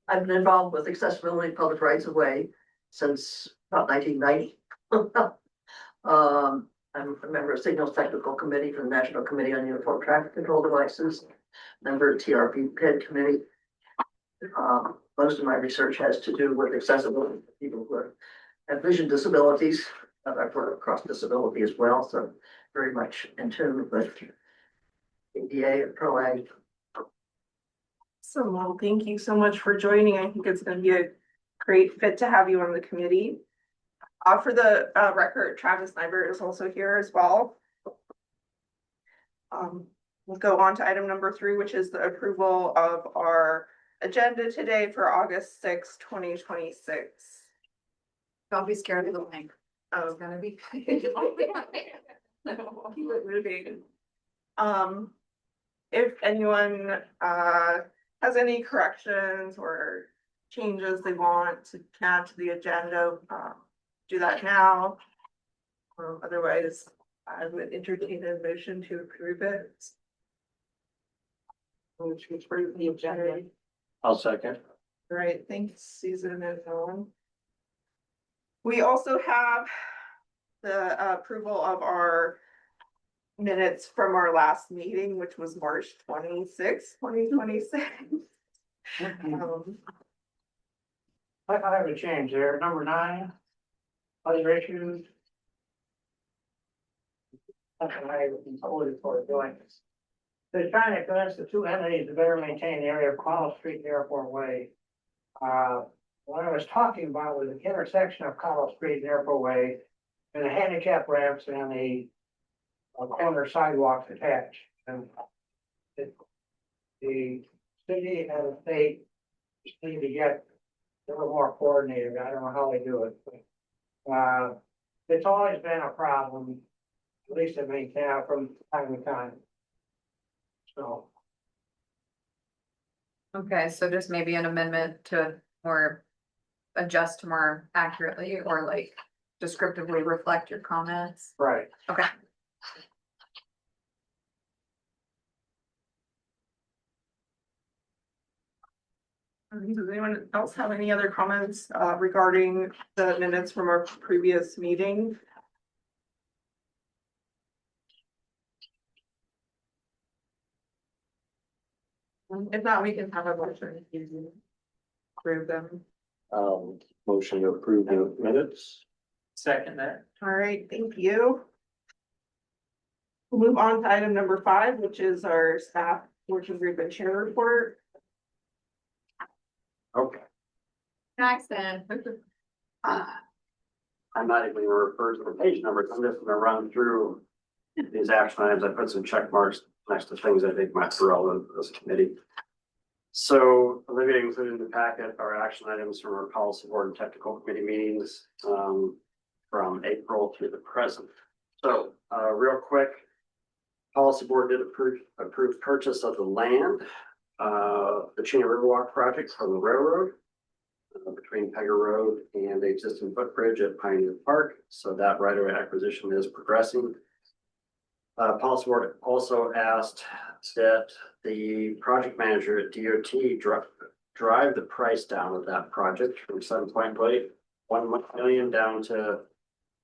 I've been involved with accessibility public rights of way since about 1990. I'm a member of Signals Technical Committee for the National Committee on Uniform Traffic Control Devices, member of TRP PED Committee. Most of my research has to do with accessibility for people who have vision disabilities. I've worked across disability as well, so very much in tune with ADA and ProAg. So, well, thank you so much for joining. I think it's going to be a great fit to have you on the committee. For the record, Travis Nyberg is also here as well. We'll go on to item number 3, which is the approval of our agenda today for August 6, 2026. Don't be scared of the link. Oh, It's gonna be. keep it moving. If anyone has any corrections or changes they want to add to the agenda, do that now. Otherwise, I would entertain a motion to approve it. Which would approve the agenda. I'll second. All right, thanks, Susan and Ellen. We also have the approval of our minutes from our last meeting, which was March 26, 2026. I have a change there. Number 9. Other issues. That's what I was told for doing this. They're trying to convince the 2 entities to better maintain the area of College Street and Airport Way. What I was talking about was the intersection of College Street and Airport Way and the handicap ramps and the corner sidewalks attached. And the city and the state just need to get a little more coordinated. I don't know how they do it, but it's always been a problem, at least it may have from time to time. So. Okay, so just maybe an amendment to more adjust more accurately or like descriptively reflect your comments. Right. Okay. Does anyone else have any other comments regarding the minutes from our previous meeting? If not, we can have a motion to approve them. Motion to approve the minutes. Second that. All right, thank you. We'll move on to item number 5, which is our staff working group and chair report. Okay. Jackson. I'm not even gonna refer to the page numbers. I'm just gonna run through these action items. I put some check marks next to things I think might be relevant to this committee. So Olivia included in the packet are action items from our policy board and technical committee meetings from April through the present. So real quick, policy board did approve purchase of the land, the Chena Riverwalk project from the railroad between Pegger Road and the existing footbridge at Pioneer Park. So that right-of-way acquisition is progressing. Policy board also asked that the project manager at DOT drive the price down of that project from $7.1 million down to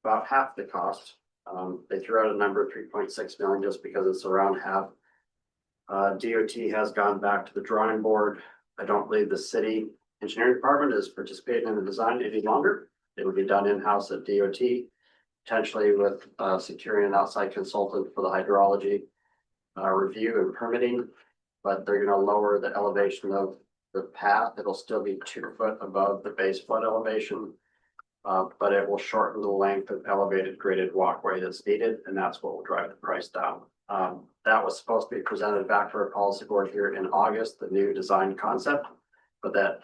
about half the cost. They threw out a number of $3.6 million just because it's around half. DOT has gone back to the drawing board. I don't believe the city engineering department is participating in the design any longer. It will be done in-house at DOT, potentially with securing an outside consultant for the hydrology review and permitting, but they're going to lower the elevation of the path. It'll still be 2 foot above the base flood elevation, but it will shorten the length of elevated graded walkway that's needed, and that's what will drive the price down. That was supposed to be presented back for a policy board here in August, the new design concept, but that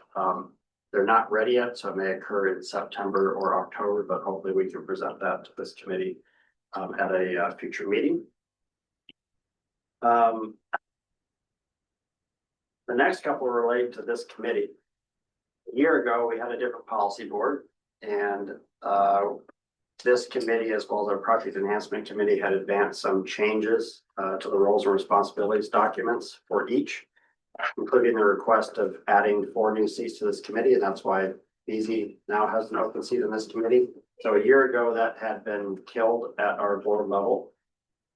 they're not ready yet, so it may occur in September or October, but hopefully we can present that to this committee at a future meeting. The next couple relate to this committee. A year ago, we had a different policy board, and this committee, as well as our project enhancement committee, had advanced some changes to the roles and responsibilities documents for each. including the request of adding 4 new seats to this committee, and that's why BZ now has an open seat in this committee. So a year ago, that had been killed at our board level.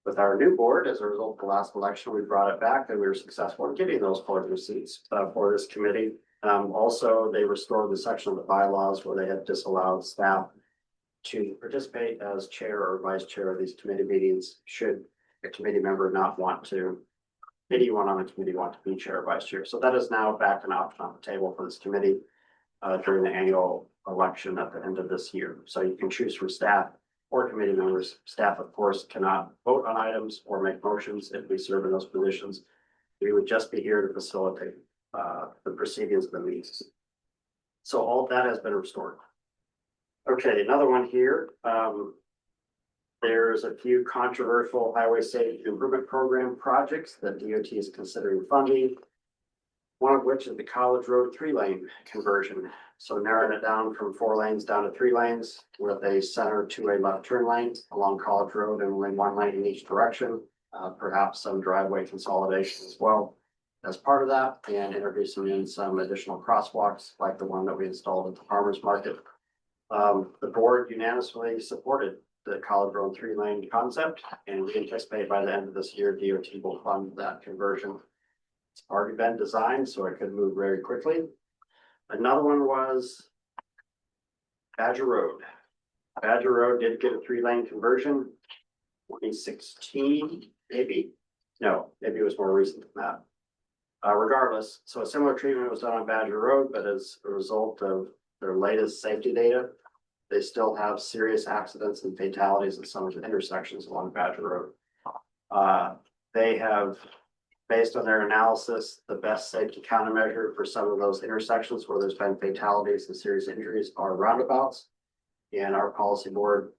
With our new board, as a result of the last election, we brought it back and we were successful in getting those 4 new seats for this committee. Also, they restored the section of the bylaws where they had disallowed staff to participate as chair or vice chair of these committee meetings, should a committee member not want to, anyone on the committee want to be chair or vice chair. So that is now back an option on the table for this committee during the annual election at the end of this year. So you can choose from staff or committee members. Staff, of course, cannot vote on items or make motions if we serve in those positions. We would just be here to facilitate the proceedings of the meetings. So all that has been restored. Okay, another one here. There's a few controversial highway safety improvement program projects that DOT is considering funding. One of which is the College Road 3-lane conversion. So narrowing it down from 4 lanes down to 3 lanes with a center 2-way left turn lane along College Road and only 1 lane in each direction. Perhaps some driveway consolidation as well as part of that, and introducing in some additional crosswalks like the one that we installed at the farmers market. The board unanimously supported the College Road 3-lane concept, and we anticipate by the end of this year, DOT will fund that conversion. It's already been designed, so it could move very quickly. Another one was Badger Road. Badger Road did get a 3-lane conversion, 2016, maybe. No, maybe it was more recent than that. Regardless, so a similar treatment was done on Badger Road, but as a result of their latest safety data, they still have serious accidents and fatalities at some of the intersections along Badger Road. They have, based on their analysis, the best safety countermeasure for some of those intersections where there's been fatalities and serious injuries are roundabouts. And our policy board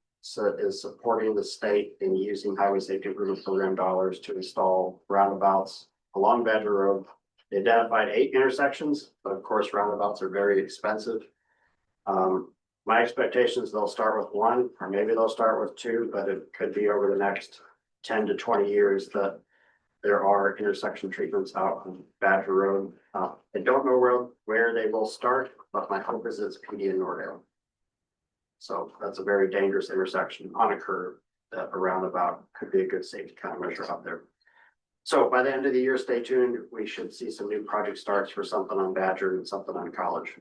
is supporting the state in using highway safety improvement program dollars to install roundabouts along Badger Road. They identified 8 intersections, but of course roundabouts are very expensive. My expectation is they'll start with 1, or maybe they'll start with 2, but it could be over the next 10 to 20 years that there are intersection treatments out on Badger Road. I don't know where they will start, but my hope is it's PD and Nordale. So that's a very dangerous intersection on a curve that a roundabout could be a good safety countermeasure out there. So by the end of the year, stay tuned. We should see some new project starts for something on Badger and something on College.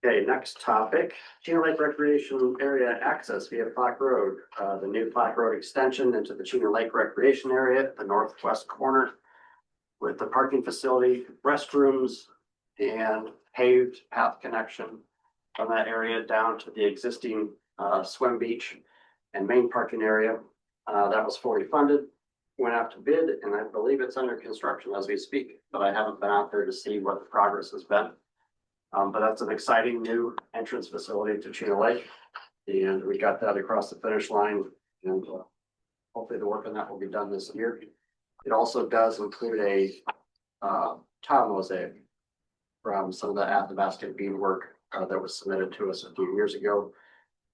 Okay, next topic, Chino Lake Recreation Area access via Plaque Road. The new Plaque Road extension into the Chino Lake Recreation Area at the northwest corner with the parking facility, restrooms, and paved path connection from that area down to the existing swim beach and main parking area. That was fully funded, went out to bid, and I believe it's under construction as we speak, but I haven't been out there to see what the progress has been. But that's an exciting new entrance facility to Chino Lake, and we got that across the finish line, and hopefully the work on that will be done this year. It also does include a tile mosaic from some of the at-the-basket bead work that was submitted to us a few years ago.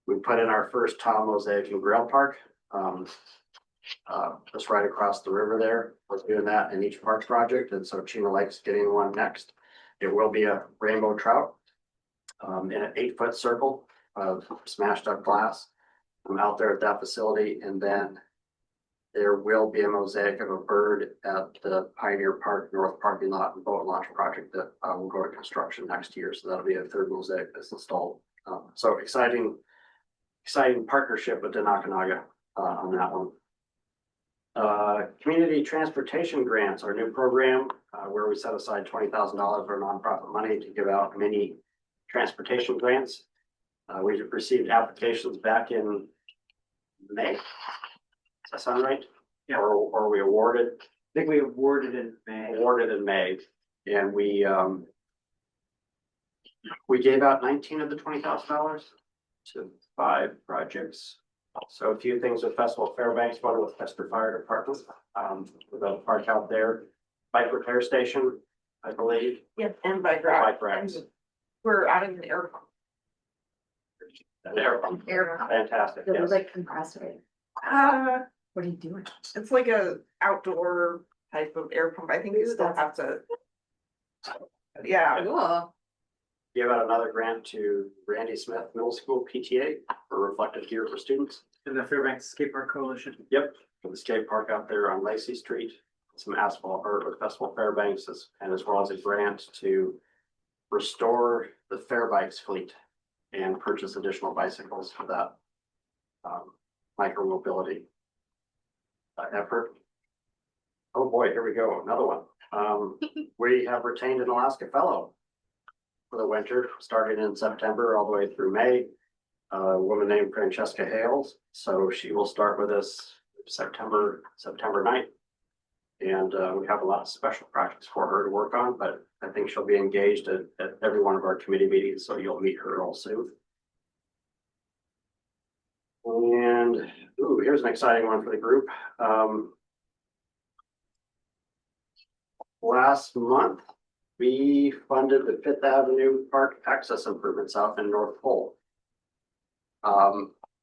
We put in our first tile mosaic in Grail Park, just right across the river there. We're doing that in each parks project, and so Chino Lake's getting one next. It will be a rainbow trout in an 8-foot circle of smashed up glass. I'm out there at that facility, and then there will be a mosaic of a bird at the Pioneer Park North parking lot and boat launch project that will go to construction next year. So that'll be a 3rd mosaic that's installed. So exciting partnership with Denakanaga on that one. Community transportation grants, our new program where we set aside $20,000 for nonprofit money to give out many transportation grants. We received applications back in May. Does that sound right? Yeah. Or we awarded? I think we awarded in May. Awarded in May, and we gave out 19 of the $20,000 to 5 projects. So a few things with Festival of Fairbanks, one with Chester Fire Department, with a park out there, bike repair station, I believe. Yeah, and bike rack. Bike racks. We're adding the air pump. There, Air. fantastic. It was Yes. like compressor. Uh, What are you doing? it's like a outdoor type of air pump. I think you still have to. Yeah, Cool. Give out another grant to Randy Smith Middle School PTA for Reflective Gear for students. In the Fairbanks Skate Park Coalition. Yep, for the skate park out there on Lacey Street, some asphalt or Festival Fairbanks, and as well as a grant to restore the Fairbikes fleet and purchase additional bicycles for that micro mobility effort. Oh boy, here we go, another one. We have retained an Alaska Fellow for the winter, starting in September all the way through May. A woman named Francesca Hales, so she will start with us September 9th. And we have a lot of special projects for her to work on, but I think she'll be engaged at every one of our committee meetings, so you'll meet her all soon. And ooh, here's an exciting one for the group. Last month, we funded the Fifth Avenue Park access improvements out in North Pole.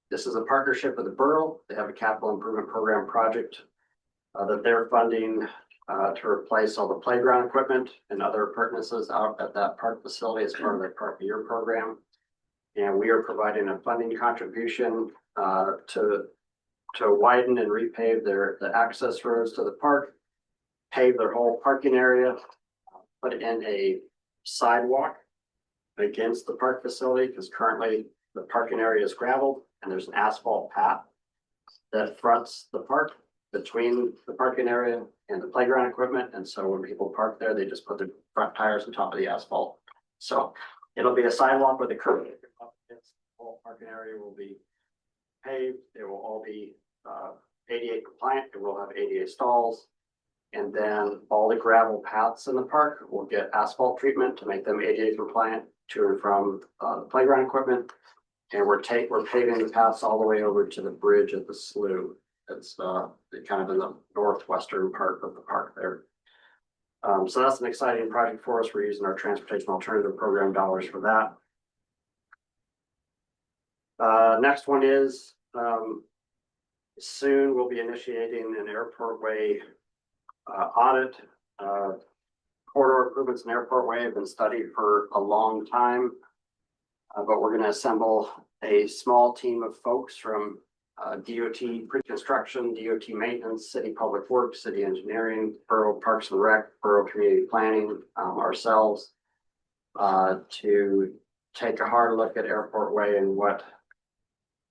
This is a partnership with the borough. They have a capital improvement program project that they're funding to replace all the playground equipment and other appurtenances out at that park facility as part of their Park of Year program. And we are providing a funding contribution to widen and repave the access roads to the park, pave their whole parking area, put in a sidewalk against the park facility, because currently the parking area is gravel and there's an asphalt path that fronts the park between the parking area and the playground equipment. And so when people park there, they just put their front tires on top of the asphalt. So it'll be a sidewalk with a curb. The whole parking area will be paved. It will all be ADA compliant. It will have ADA stalls. And then all the gravel paths in the park will get asphalt treatment to make them ADA compliant to and from the playground equipment. And we're paving the paths all the way over to the bridge at the slough. It's kind of in the northwestern part of the park there. So that's an exciting project for us. We're using our transportation alternative program dollars for that. Next one is soon we'll be initiating an airport way audit. Corridor improvements in Airport Way have been studied for a long time, but we're going to assemble a small team of folks from DOT pre-construction, DOT maintenance, city public works, city engineering, borough parks and rec, borough community planning, ourselves, to take a hard look at Airport Way and what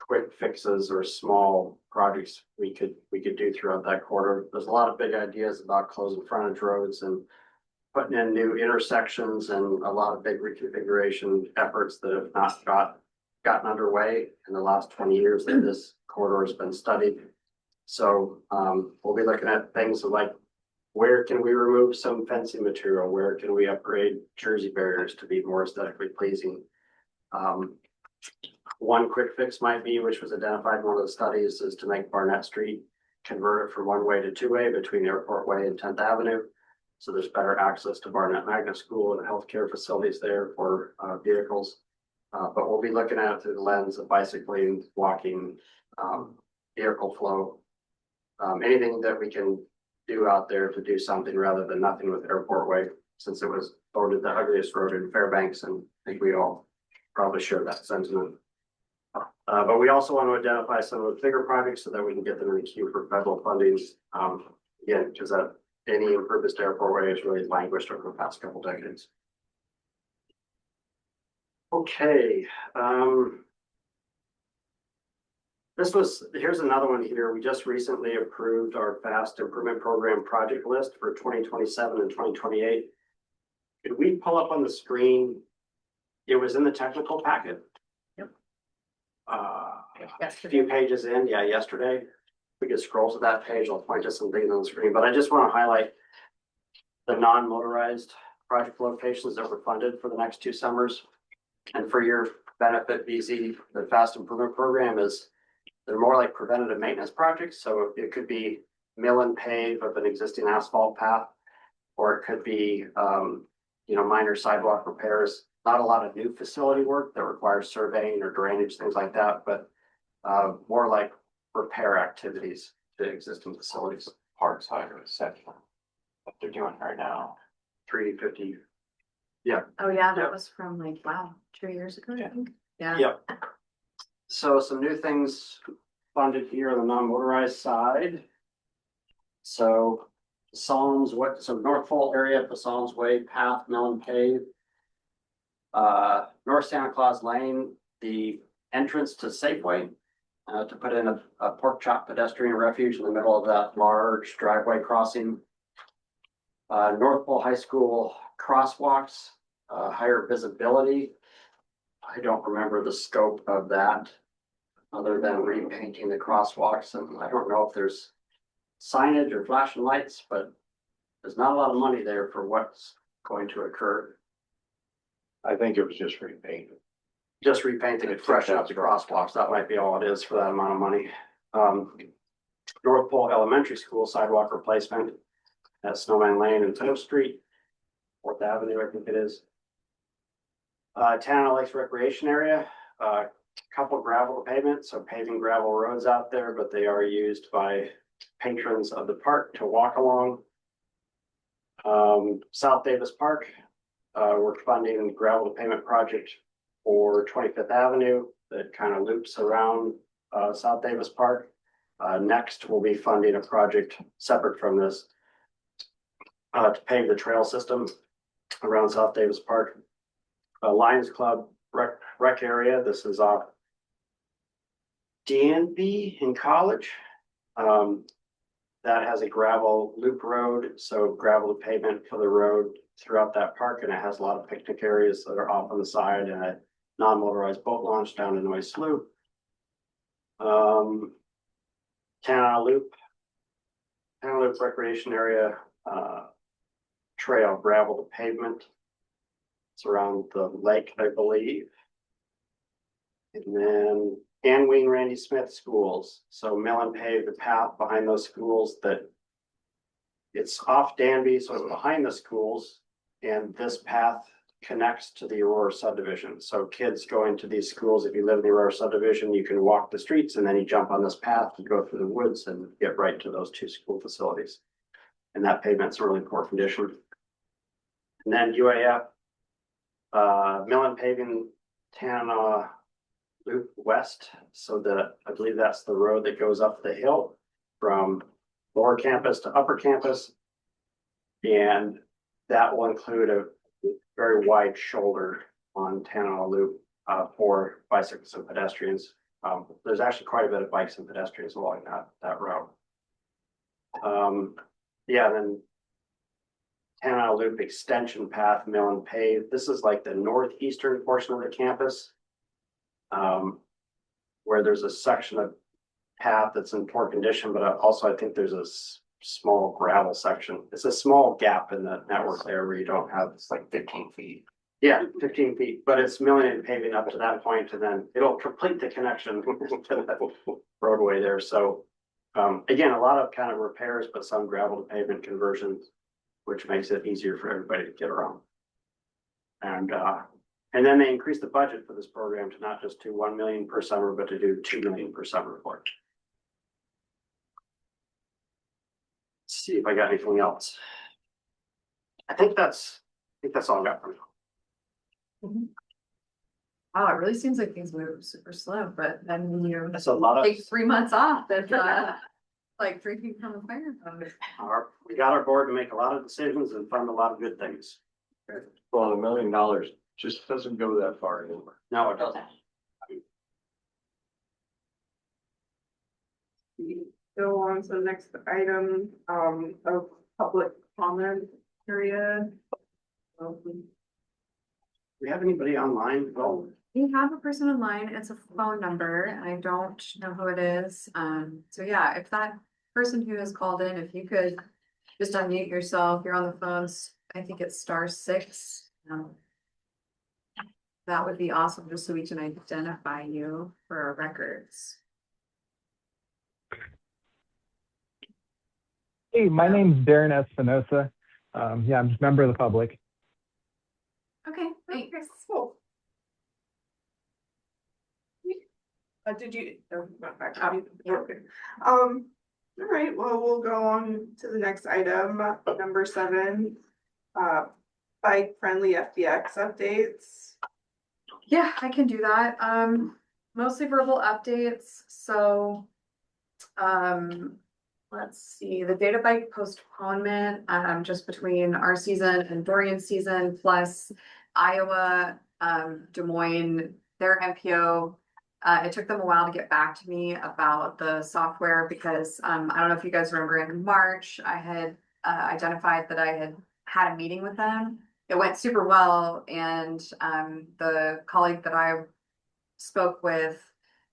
quick fixes or small projects we could do throughout that corridor. There's a lot of big ideas about closing frontage roads and putting in new intersections and a lot of big reconfiguration efforts that have not gotten underway in the last 20 years that this corridor has been studied. So we'll be looking at things like, where can we remove some fencing material? Where can we upgrade Jersey barriers to be more aesthetically pleasing? One quick fix might be, which was identified in one of the studies, is to make Barnett Street convert it from one-way to two-way between Airport Way and 10th Avenue. So there's better access to Barnett Magnet School and healthcare facilities there for vehicles. But we'll be looking at it through the lens of bicycling, walking, vehicle flow, anything that we can do out there to do something rather than nothing with Airport Way, since it was voted the ugliest road in Fairbanks, and I think we all probably share that sentiment. But we also want to identify some of the bigger projects so that we can get them in the queue for federal funding. Again, because any improvements to Airport Way has really languished over the past couple decades. Okay. Here's another one here. We just recently approved our FAST Improvement Program project list for 2027 and 2028. Could we pull up on the screen? It was in the technical packet. Yep. A few pages in, yesterday. We could scroll to that page. I'll point to some things on the screen, but I just want to highlight the non-motorized project locations that were funded for the next 2 summers. And for your benefit, BZ, the FAST Improvement Program they're more like preventative maintenance projects. So it could be mill and pave of an existing asphalt path, or it could be, minor sidewalk repairs. Not a lot of new facility work that requires surveying or drainage, things like that, but more like repair activities to existing facilities. Parks hydro section. what they're doing right now. 350. Oh, yeah, Yep. that was from like, wow, 2 years ago, I think. Yeah. Yep. So some new things funded here on the non-motorized side. So North Fall area, Psalms Way, path, mill and pave. North Santa Claus Lane, the entrance to Safeway, to put in a pork chop pedestrian refuge in the middle of that large driveway crossing. North Pole High School crosswalks, higher visibility. I don't remember the scope of that, other than repainting the crosswalks, and I don't know if there's signage or flashing lights, but there's not a lot of money there for what's going to occur. I think it was just repainted. Just repainting it, freshen up the crosswalks, that might be all it is for that amount of money. North Pole Elementary School sidewalk replacement at Snowman Lane and Toast Street, 4th Avenue, I think it is. Tanana Lakes Recreation Area, couple gravel pavement, so paving gravel roads out there, but they are used by patrons of the park to walk along. South Davis Park, we're funding the gravel pavement project for 25th Avenue that kind of loops around South Davis Park. Next, we'll be funding a project separate from this to pave the trail system around South Davis Park. Lions Club rec area, this is off Danby in College. That has a gravel loop road, so gravel pavement for the road throughout that park, and it has a lot of picnic areas that are off on the side and a non-motorized boat launch down in Noise Slough. Tanana Loop Recreation Area, trail gravel to pavement. It's around the lake, I believe. And then Anween Randy Smith schools. So mill and pave the path behind those schools that it's off Danby, so it's behind the schools. And this path connects to the Aurora subdivision. So kids going to these schools, if you live in the Aurora subdivision, you can walk the streets and then you jump on this path and go through the woods and get right to those two school facilities. And that pavement's in really poor condition. And then UAF, mill and paving Tanana Loop West, so that I believe that's the road that goes up the hill from lower campus to upper campus. And that will include a very wide shoulder on Tanana Loop for bicycles and pedestrians. There's actually quite a bit of bikes and pedestrians along that route. Yeah, then Tanana Loop extension path, mill and pave. This is like the northeastern portion of the campus, where there's a section of path that's in poor condition, but also I think there's a small gravel section. It's a small gap in the network there where you don't have, it's like 15 feet. Yeah, 15 feet, but it's milling and paving up to that point, and then it'll complete the connection to that roadway there. So again, a lot of kind of repairs, but some gravel to pavement conversions, which makes it easier for everybody to get around. And then they increased the budget for this program to not just do 1 million per summer, but to do 2 million per summer for it. Let's see if I got anything else. I think that's all I got for now. Wow, it really seems like things move super slow, but then you That's a lot of, take 3 months off, that's like drinking from a fire hose. we got our board to make a lot of decisions and fund a lot of good things. Well, $1 million just doesn't go that far anymore. No, it doesn't. Go on to the next item, of public comment period. We have anybody online? Well, We have a person online, it's a phone number, and I don't know who it is, so yeah, if that person who has called in, if you could just unmute yourself, you're on the phones, I think it's *6. That would be awesome, just so we can identify you for our records. Hey, my name's Darren Espinosa. Yeah, I'm just a member of the public. Okay, thanks. Cool. Did you? Oh, not back. Okay. All right, well, we'll go on to the next item, number 7. Bike friendly FDX updates. Yeah, I can do that. Mostly verbal updates, so. Let's see, the data bike postponement, just between our season and Dorian's season, plus Iowa, Des Moines, their MPO. It took them a while to get back to me about the software because, I don't know if you guys remember in March, I had identified that I had a meeting with them. It went super well, and the colleague that I spoke with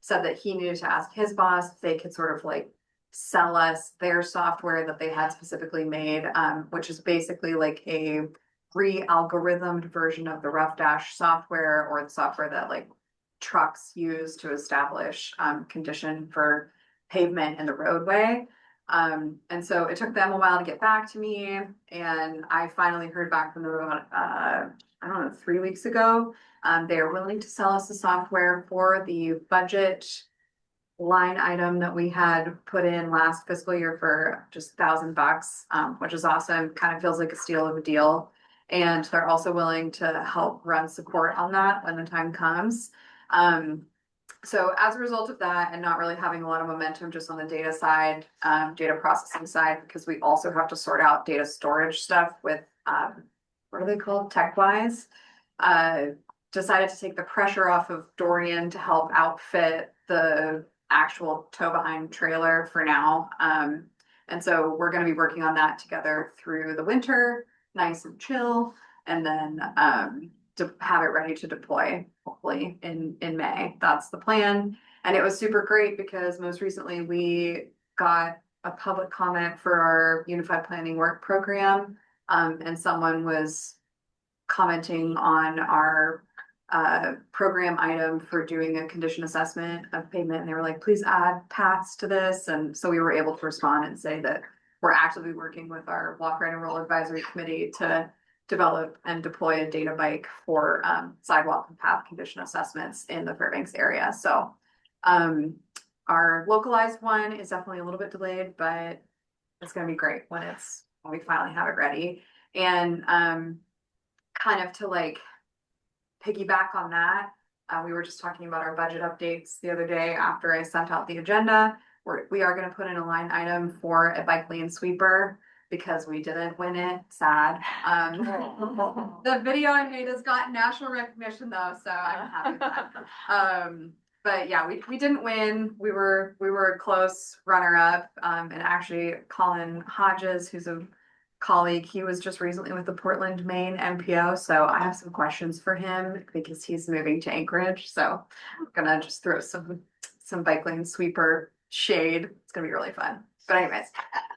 said that he needed to ask his boss if they could sort of like sell us their software that they had specifically made, which is basically like a re-algorithmed version of the Rough Dash software, or the software that like trucks use to establish condition for pavement in the roadway. And so it took them a while to get back to me, and I finally heard back from them about I don't know, 3 weeks ago. They are willing to sell us the software for the budget line item that we had put in last fiscal year for just $1,000, which is awesome. Kind of feels like a steal of a deal. And they're also willing to help run support on that when the time comes. So as a result of that, and not really having a lot of momentum just on the data side, data processing side, because we also have to sort out data storage stuff with, what are they called? TechWise. Decided to take the pressure off of Dorian to help outfit the actual tow behind trailer for now. And so we're going to be working on that together through the winter, nice and chill, and then to have it ready to deploy hopefully in May. That's the plan. And it was super great because most recently we got a public comment for our Unified Planning Work Program, and someone was commenting on our program item for doing a condition assessment of pavement, and they were like, please add paths to this. And so we were able to respond and say that we're actively working with our Walk, Ride, and Roll Advisory Committee to develop and deploy a data bike for sidewalk and path condition assessments in the Fairbanks area. So our localized one is definitely a little bit delayed, but it's going to be great when we finally have it ready. And kind of to like piggyback on that, we were just talking about our budget updates the other day after I sent out the agenda. We are going to put in a line item for a bike lane sweeper because we didn't win it. Sad. The video I made has gotten national recognition though, so I'm happy with that. But yeah, we didn't win. We were a close runner up. And actually Colin Hodges, who's a colleague, he was just recently with the Portland, Maine MPO. So I have some questions for him because he's moving to Anchorage. So I'm gonna just throw some bike lane sweeper shade. It's gonna be really fun. But anyways,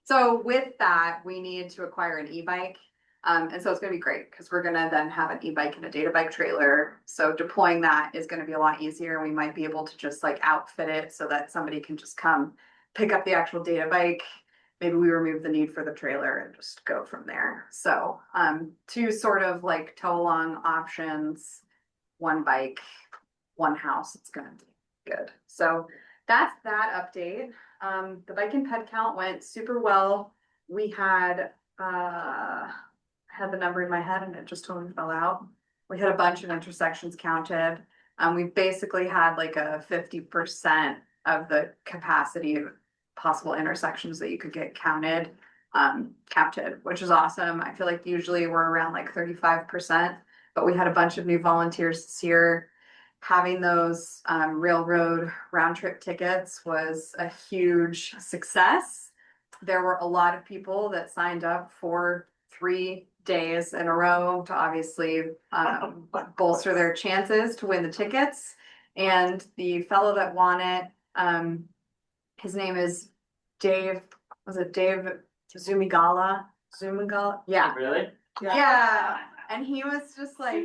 so with that, we need to acquire an e-bike. And so it's gonna be great because we're gonna then have an e-bike and a data bike trailer. So deploying that is gonna be a lot easier. We might be able to just like outfit it so that somebody can just come pick up the actual data bike. Maybe we remove the need for the trailer and just go from there. So two sort of like tow along options, one bike, one house. It's gonna be good. So that's that update. The bike and ped count went super well. We had the number in my head and it just totally fell out. We had a bunch of intersections counted. We basically had like a 50% of the capacity of possible intersections that you could get counted, which is awesome. I feel like usually we're around like 35%, but we had a bunch of new volunteers this year. Having those railroad round trip tickets was a huge success. There were a lot of people that signed up for 3 days in a row to obviously bolster their chances to win the tickets. And the fellow that won it, his name is Dave, was it Dave Zumigala? Yeah. Really? Yeah. And he was just like,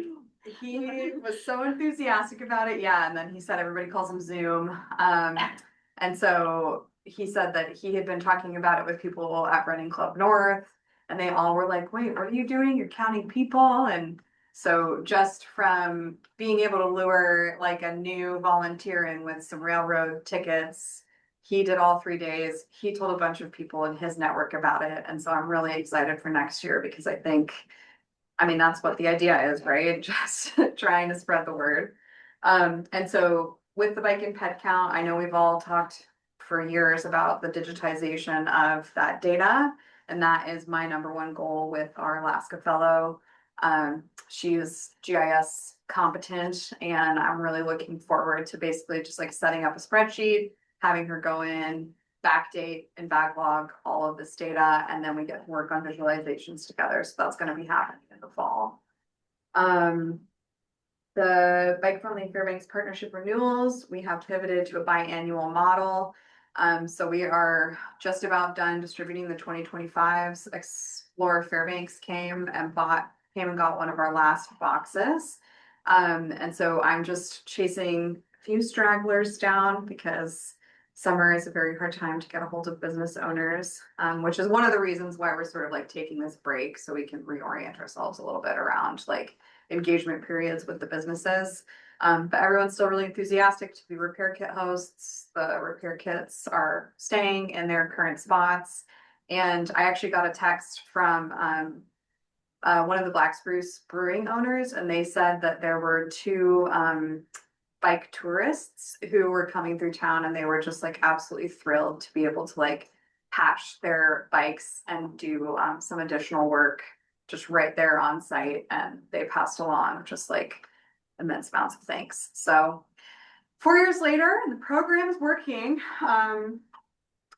he was so enthusiastic about it. Yeah. And then he said everybody calls him Zoom. And so he said that he had been talking about it with people at Running Club North, and they all were like, wait, what are you doing? You're counting people. And so just from being able to lure like a new volunteer in with some railroad tickets, he did all 3 days. He told a bunch of people in his network about it. And so I'm really excited for next year because I think, I mean, that's what the idea is, right? Just trying to spread the word. And so with the bike and ped count, I know we've all talked for years about the digitization of that data. And that is my number one goal with our Alaska fellow. She's GIS competent, and I'm really looking forward to basically just like setting up a spreadsheet, having her go in, backdate and backlog all of this data, and then we get to work on visualizations together. So that's going to be happening in the fall. The Bike Friendly Fairbanks Partnership renewals, we have pivoted to a biannual model. So we are just about done distributing the 2025s. Explorer Fairbanks came and got one of our last boxes. And so I'm just chasing a few stragglers down because summer is a very hard time to get a hold of business owners, which is one of the reasons why we're sort of like taking this break so we can reorient ourselves a little bit around like engagement periods with the businesses. But everyone's still really enthusiastic to be repair kit hosts. The repair kits are staying in their current spots. And I actually got a text from one of the Black Spruce brewing owners, and they said that there were two bike tourists who were coming through town, and they were just like absolutely thrilled to be able to like patch their bikes and do some additional work just right there on site. And they passed along just like immense amounts of thanks. So 4 years later, the program is working.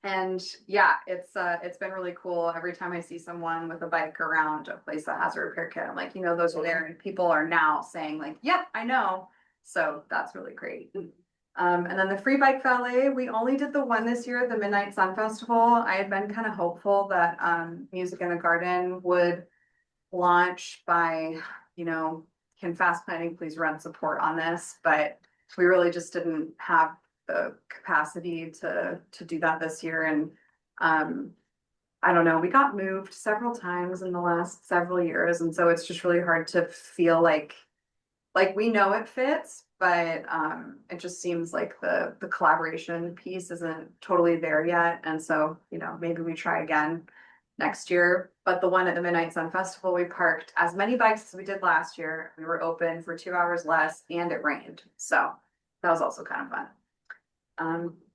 And yeah, it's been really cool. Every time I see someone with a bike around a place that has a repair kit, I'm like, you know, those are there, and people are now saying like, yep, I know. So that's really great. And then the free bike valet, we only did the one this year, the Midnight Sun Festival. I had been kind of hopeful that Music in the Garden would launch by, you know, can fast planning please run support on this, but we really just didn't have the capacity to do that this year. And I don't know, we got moved several times in the last several years, and so it's just really hard to feel like we know it fits, but it just seems like the collaboration piece isn't totally there yet. And so, you know, maybe we try again next year. But the one at the Midnight Sun Festival, we parked as many bikes as we did last year. We were open for 2 hours less, and it rained, so that was also kind of fun.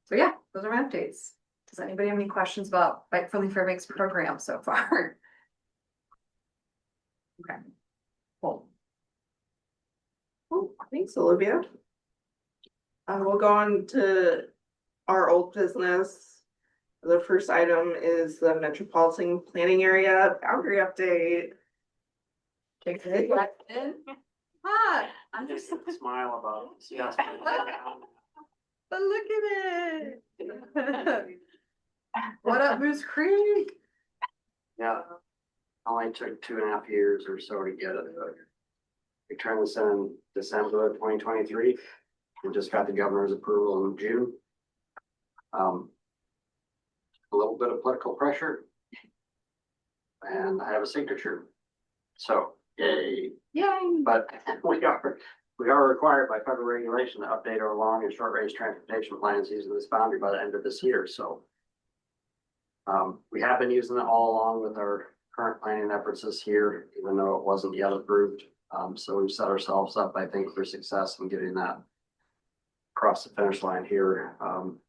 So yeah, those are my updates. Does anybody have any questions about Bike Friendly Fairbanks program so far? Okay, cool. Cool. Thanks, Olivia. We'll go on to our old business. The first item is the Metropolitan Planning Area boundary update. Take it back in. Ah, I'm Just just, smile about it. Yes. but look at it. What up, Moose Creek? Yeah, only took 2.5 years or so to get it, but we turned this in December of 2023. We just got the governor's approval in June. A little bit of political pressure, and I have a signature. So, yay. Yay. But we are required by federal regulation to update our long and short range transportation plans using this boundary by the end of this year. So we have been using it all along with our current planning efforts this year, even though it wasn't yet approved. So we've set ourselves up, I think, for success in getting that across the finish line here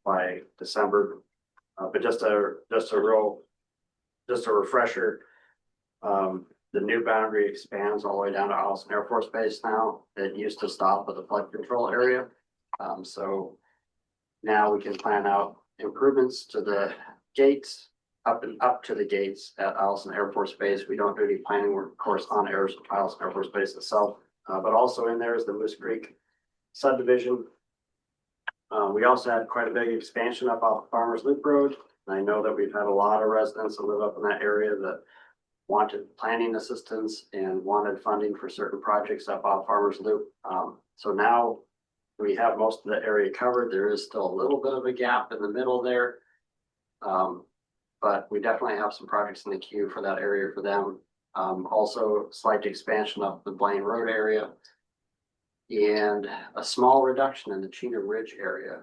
by December. But just a refresher. The new boundary expands all the way down to Allison Air Force Base now. It used to stop at the flood control area. So now we can plan out improvements to the gates, up to the gates at Allison Air Force Base. We don't do any planning work, of course, on Allison Air Force Base itself, but also in there is the Moose Creek subdivision. We also had quite a big expansion up off Farmers Loop Road. And I know that we've had a lot of residents that live up in that area that wanted planning assistance and wanted funding for certain projects up off Farmers Loop. So now we have most of the area covered. There is still a little bit of a gap in the middle there. But we definitely have some projects in the queue for that area for them. Also slight expansion of the Blaine Road area and a small reduction in the Chena Ridge area.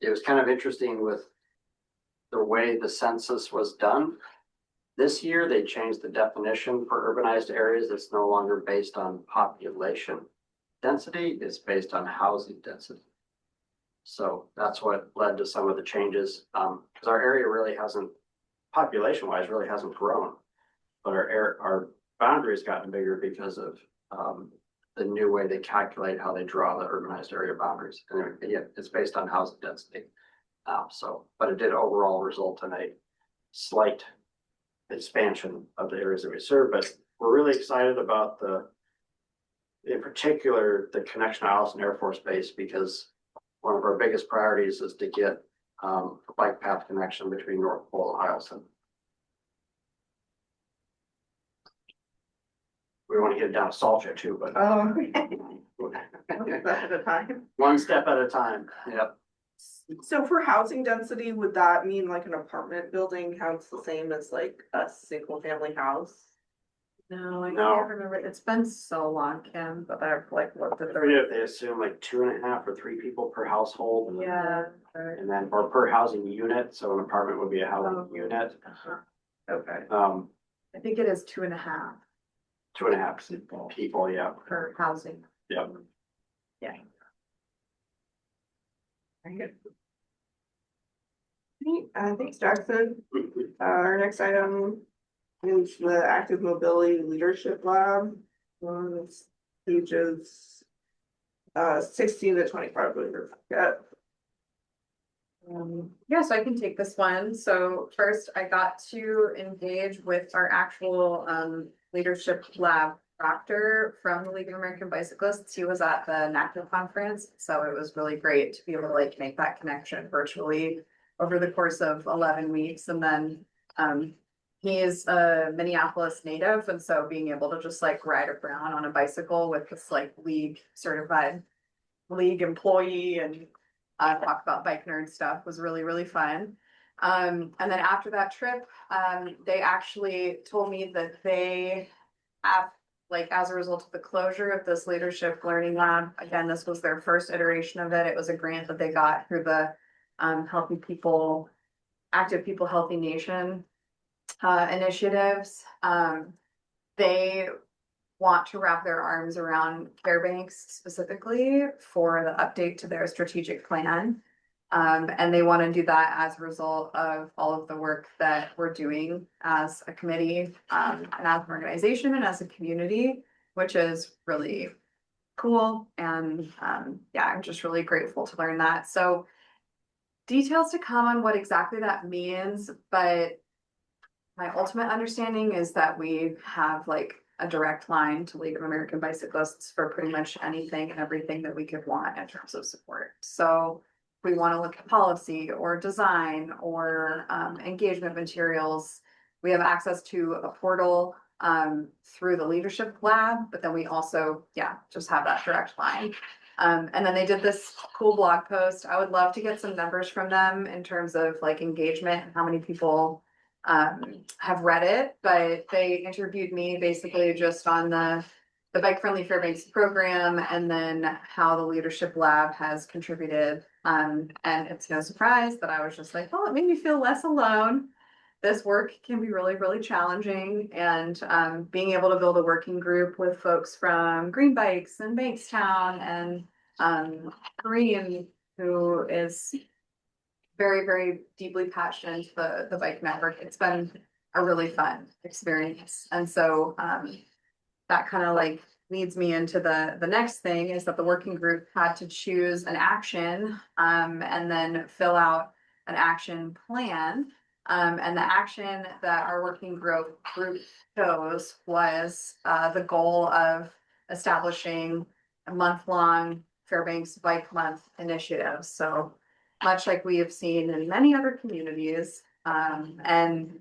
it was kind of interesting with the way the census was done. This year, they changed the definition for urbanized areas. It's no longer based on population density, it's based on housing density. So that's what led to some of the changes, because our area really hasn't, population wise, really hasn't grown. But our boundaries gotten bigger because of the new way they calculate how they draw the urbanized area boundaries. And yeah, it's based on housing density. But it did overall result in a slight expansion of the areas that we serve. But we're really excited about in particular, the connection to Allison Air Force Base, because one of our biggest priorities is to get a bike path connection between North Pole and Eielson. We want to get down to Salta too, but Oh, okay. At a time. one step at a time. Yep. So for housing density, would that mean like an apartment building counts the same as like a single family house? No, I No. can't remember. It's been so long, Kim, but I've like looked at I forget the. if they assume like 2.5 or 3 people per household. Yeah. And then, or per housing unit, so an apartment would be a housing Oh. unit. Okay, Um, I think it is 2.5 2.5 people, yeah. per housing. Yep. Yeah. Very good. Neat. Thanks, Jackson. Our next item is the Active Mobility Leadership Lab. It's pages 16 to 25. Yeah. Yeah, so I can take this one. So first I got to engage with our actual leadership lab doctor from the League of American Bicyclists. He was at the NACDO conference, so it was really great to be able to like make that connection virtually over the course of 11 weeks. And then he is a Minneapolis native, and so being able to just like ride around on a bicycle with this like league certified league employee and talk about bike nerd stuff was really, really fun. And then after that trip, they actually told me that they have, like, as a result of the closure of this leadership learning lab, again, this was their first iteration of it. It was a grant that they got through the Healthy People, Active People, Healthy Nation initiatives. They want to wrap their arms around Fairbanks specifically for the update to their strategic plan. And they want to do that as a result of all of the work that we're doing as a committee, and as an organization and as a community, which is really cool. And yeah, I'm just really grateful to learn that. So details to come on what exactly that means, but my ultimate understanding is that we have like a direct line to League of American Bicyclists for pretty much anything and everything that we could want in terms of support. So we want to look at policy or design or engagement materials. We have access to a portal through the leadership lab, but then we also, yeah, just have that direct line. And then they did this cool blog post. I would love to get some numbers from them in terms of like engagement and how many people have read it, but they interviewed me basically just on the Bike Friendly Fairbanks program and then how the Leadership Lab has contributed. And it's no surprise that I was just like, oh, it made me feel less alone. This work can be really, really challenging. And being able to build a working group with folks from Green Bikes and Bankstown and Green, who is very, very deeply passionate into the bike network. It's been a really fun experience. And so that kind of like leads me into the next thing is that the working group had to choose an action and then fill out an action plan. And the action that our working group chose was the goal of establishing a month-long Fairbanks Bike Month initiative. So much like we have seen in many other communities, and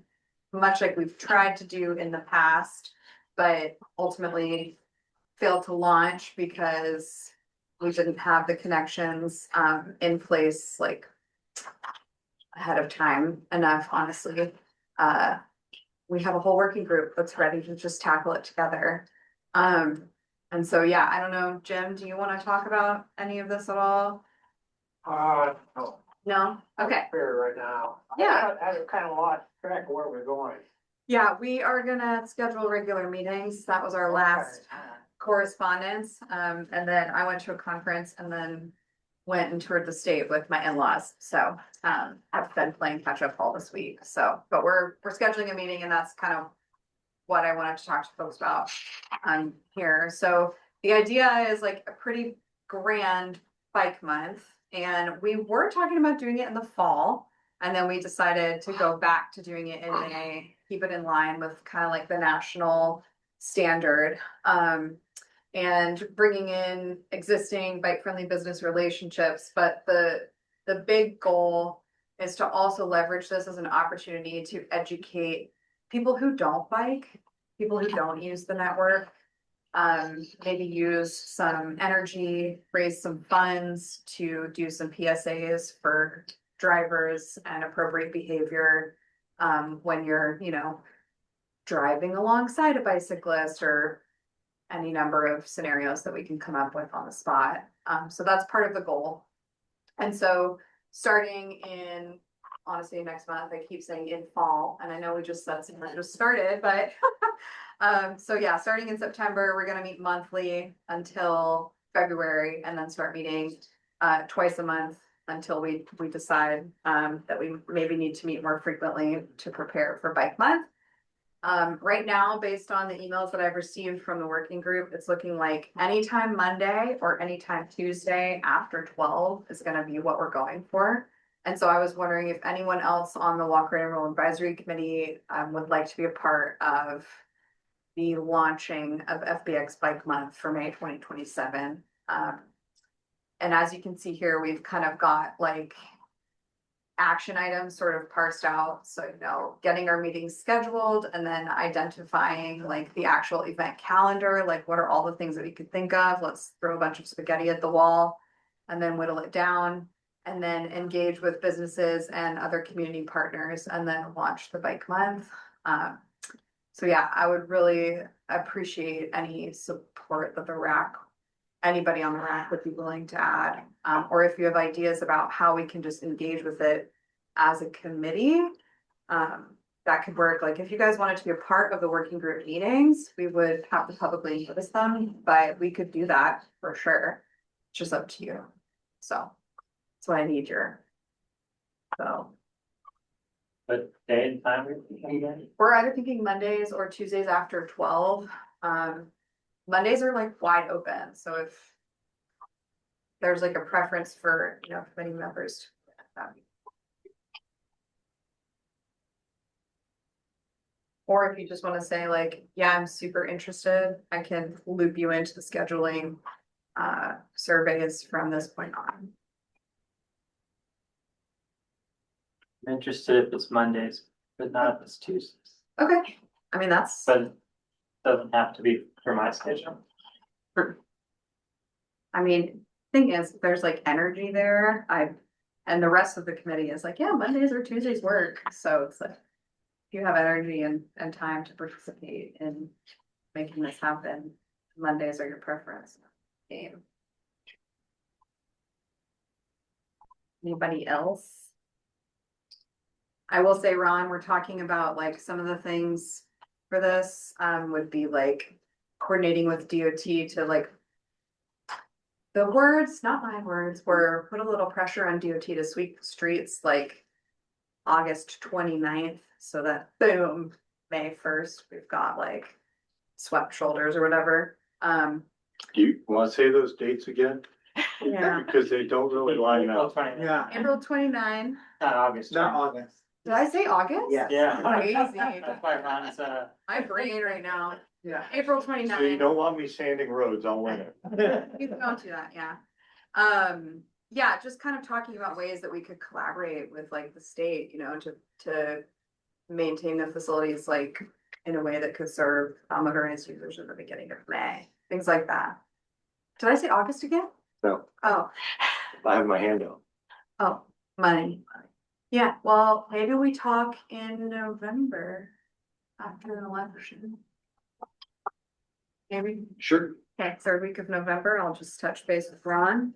much like we've tried to do in the past, but ultimately failed to launch because we didn't have the connections in place like ahead of time enough, honestly. We have a whole working group that's ready to just tackle it together. And so, yeah, I don't know, Jim, do you want to talk about any of this at all? No, No? Okay, Fair right now. Yeah. I kind of lost track of where we're going. yeah, we are gonna schedule regular meetings. That was our last correspondence. And then I went to a conference and then went and toured the state with my in-laws. So, I've been playing catch up all this week. So, but we're scheduling a meeting and that's kind of what I wanted to talk to folks about here. So the idea is like a pretty grand bike month. And we were talking about doing it in the fall. And then we decided to go back to doing it in May, keep it in line with kind of like the national standard. And bringing in existing bike-friendly business relationships. But the big goal is to also leverage this as an opportunity to educate people who don't bike, people who don't use the network, maybe use some energy, raise some funds to do some PSAs for drivers and appropriate behavior when you're, driving alongside a bicyclist or any number of scenarios that we can come up with on the spot. So that's part of the goal. And so starting in, honestly, next month, I keep saying in fall, and I know we just said something that just started, but so yeah, starting in September, we're gonna meet monthly until February and then start meeting twice a month until we decide that we maybe need to meet more frequently to prepare for Bike Month. Right now, based on the emails that I've received from the working group, it's looking like anytime Monday or anytime Tuesday after 12 is gonna be what we're going for. And so I was wondering if anyone else on the Walk, Run, and Roll Advisory Committee would like to be a part of the launching of FBX Bike Month for May 2027. And as you can see here, we've kind of got like action items sort of parsed out. So, getting our meetings scheduled and then identifying like the actual event calendar, like what are all the things that we could think of? Let's throw a bunch of spaghetti at the wall and then whittle it down and then engage with businesses and other community partners and then launch the Bike Month. So yeah, I would really appreciate any support that the WRRAC, anybody on the WRRAC would be willing to add. Or if you have ideas about how we can just engage with it as a committee, that could work. Like if you guys wanted to be a part of the working group meetings, we would have to publicly notice them, but we could do that for sure. It's just up to you. So that's what I need your. So But day and time. we're either thinking Mondays or Tuesdays after 12. Mondays are like wide open. So if there's like a preference for, committee members. Or if you just want to say like, yeah, I'm super interested, I can loop you into the scheduling surveys from this point on. I'm interested if it's Mondays, but not if it's Tuesdays. Okay, I mean, that's, But it doesn't have to be for my schedule. I mean, thing is, there's like energy there, and the rest of the committee is like, yeah, Mondays or Tuesdays work, so it's like, if you have energy and time to participate in making this happen, Mondays are your preference. Game. Anybody else? I will say, Ron, we're talking about like some of the things for this would be like coordinating with DOT to like the words, not my words, were put a little pressure on DOT to sweep the streets like August 29th, so that boom, May 1st, we've got like swept shoulders or whatever. Do you want to say those dates again? Yeah, Because they don't really line April up. 29th, Yeah. April 29. not August. Not August. Did I say August? Yeah. Yeah. Crazy. That's why Ron's, My brain right now. Yeah. April So you 29. don't want me sanding roads all winter. You can go to that, yeah. Yeah, just kind of talking about ways that we could collaborate with like the state, to maintain the facilities like in a way that could serve motorized users in the beginning of May, things like that. Did I say August again? No, Oh, I have my hand out. oh, money. Yeah, well, maybe we talk in November after an election. Maybe, Sure. okay, third week of November, I'll just touch base with Ron.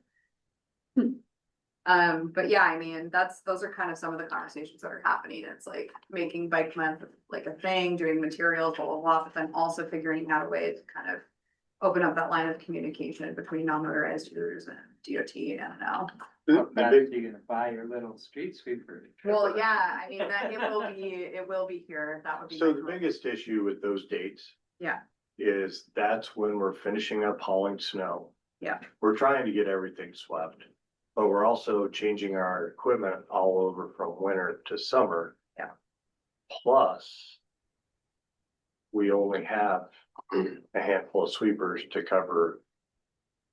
But yeah, I mean, those are kind of some of the conversations that are happening. It's like making bike month like a thing, doing materials, blah, blah, blah, but then also figuring out a way to kind of open up that line of communication between non-motorized users and DOT and now. How fast are you gonna buy your little street sweeper? Well, yeah, I mean, that it will be here. That would be. So my the goal. biggest issue with those dates. Yeah. Is that's when we're finishing up hauling snow. Yeah. We're trying to get everything swept, but we're also changing our equipment all over from winter to summer. Yeah. Plus. We only have a handful of sweepers to cover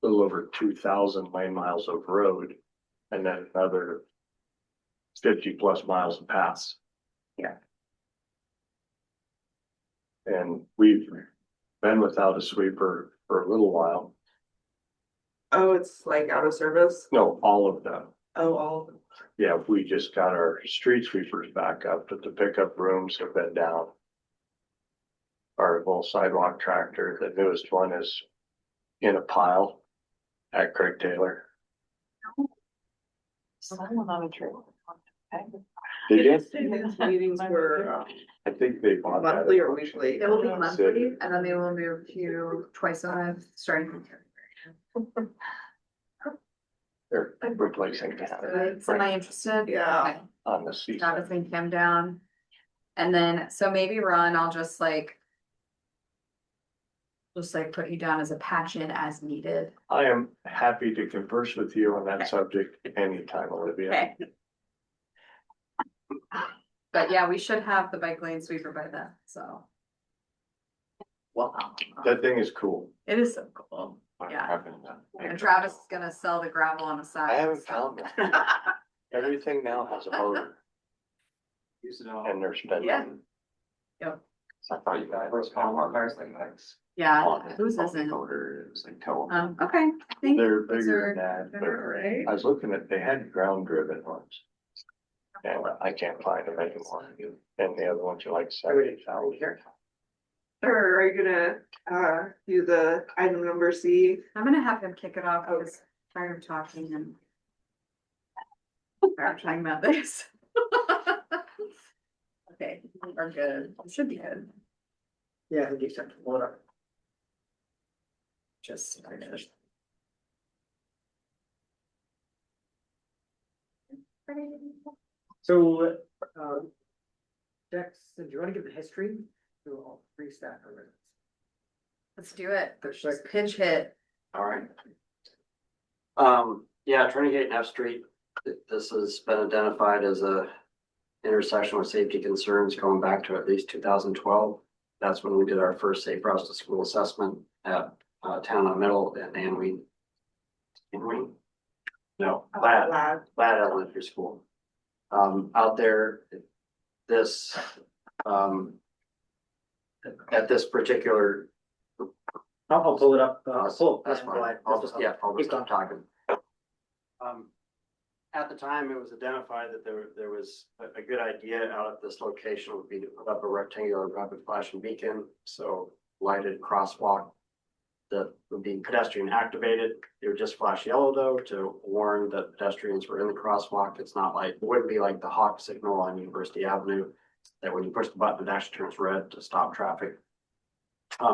a little over 2,000 lane miles of road and then another 50+ miles of paths. Yeah. And we've been without a sweeper for a little while. Oh, it's like out of service? No, all of them. Oh, all of them. Yeah, we just got our street sweepers back up, but the pickup rooms have been down. Our little sidewalk tractor, the newest one, is in a pile at Craig Taylor. They did. These meetings were I think they bought that. monthly or weekly. They will be City. monthly and then they will move to twice a month starting from January. They're replacing that Am I interested? Yeah. Okay. on the season. Jonathan came down. And then, so maybe Ron, I'll just like put you down as a patch in as needed. I am happy to converse with you on that subject anytime, Olivia. Okay. But yeah, we should have the bike lane sweeper by then, so. Well, that thing is cool. It is so cool. Yeah. And Travis is gonna sell the gravel on the side. I haven't so. found it. Everything now has a motor Use it all. and they're spending. Yeah. Yep. I thought you guys. First call more cars like bikes. Yeah, whose isn't? Motor, it was like tow. Okay. Thank They're you. Those bigger are- than that, Right. but I was looking at, they had ground driven ones. And I can't find them anymore. And the other ones are like 70,000. Or are you gonna do the item number C? I'm gonna have him kick it off because tired of talking and. We're talking about this. Okay, we're good. It should be good. Yeah, I think you sent water. Just. So, Dex, do you want to give the history to all three staff members? Let's do it. There's Just like- pinch hit. All right. Yeah, Trinity Gate and F Street, this has been identified as a intersection with safety concerns going back to at least 2012. That's when we did our first safe routes to school assessment at Town on Middle and Anween. Anween? No, Platt. Platt Elementary School. Out there, this, at this particular. I'll pull it up. That's fine. I'll just stop talking. At the time, it was identified that there was a good idea out at this location would be to put up a rectangular rapid flashing beacon, so lighted crosswalk that would be pedestrian activated. It would just flash yellow though to warn that pedestrians were in the crosswalk. It's not like, it wouldn't be like the hawk signal on University Avenue that when you push the button, it actually turns red to stop traffic.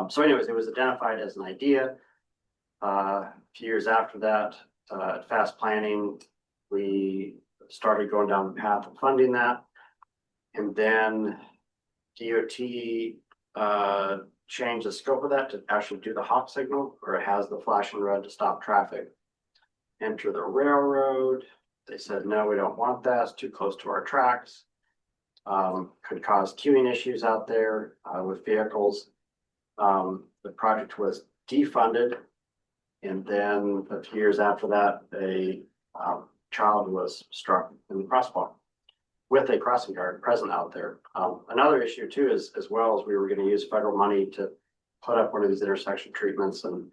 So anyways, it was identified as an idea. A few years after that, at Fast Planning, we started going down the path of funding that. And then DOT changed the scope of that to actually do the hawk signal, where it has the flashing red to stop traffic. Enter the railroad. They said, no, we don't want that. It's too close to our tracks. Could cause queuing issues out there with vehicles. The project was defunded. And then a few years after that, a child was struck in the crosswalk with a crossing guard present out there. Another issue too is, as well as we were going to use federal money to put up one of these intersection treatments, and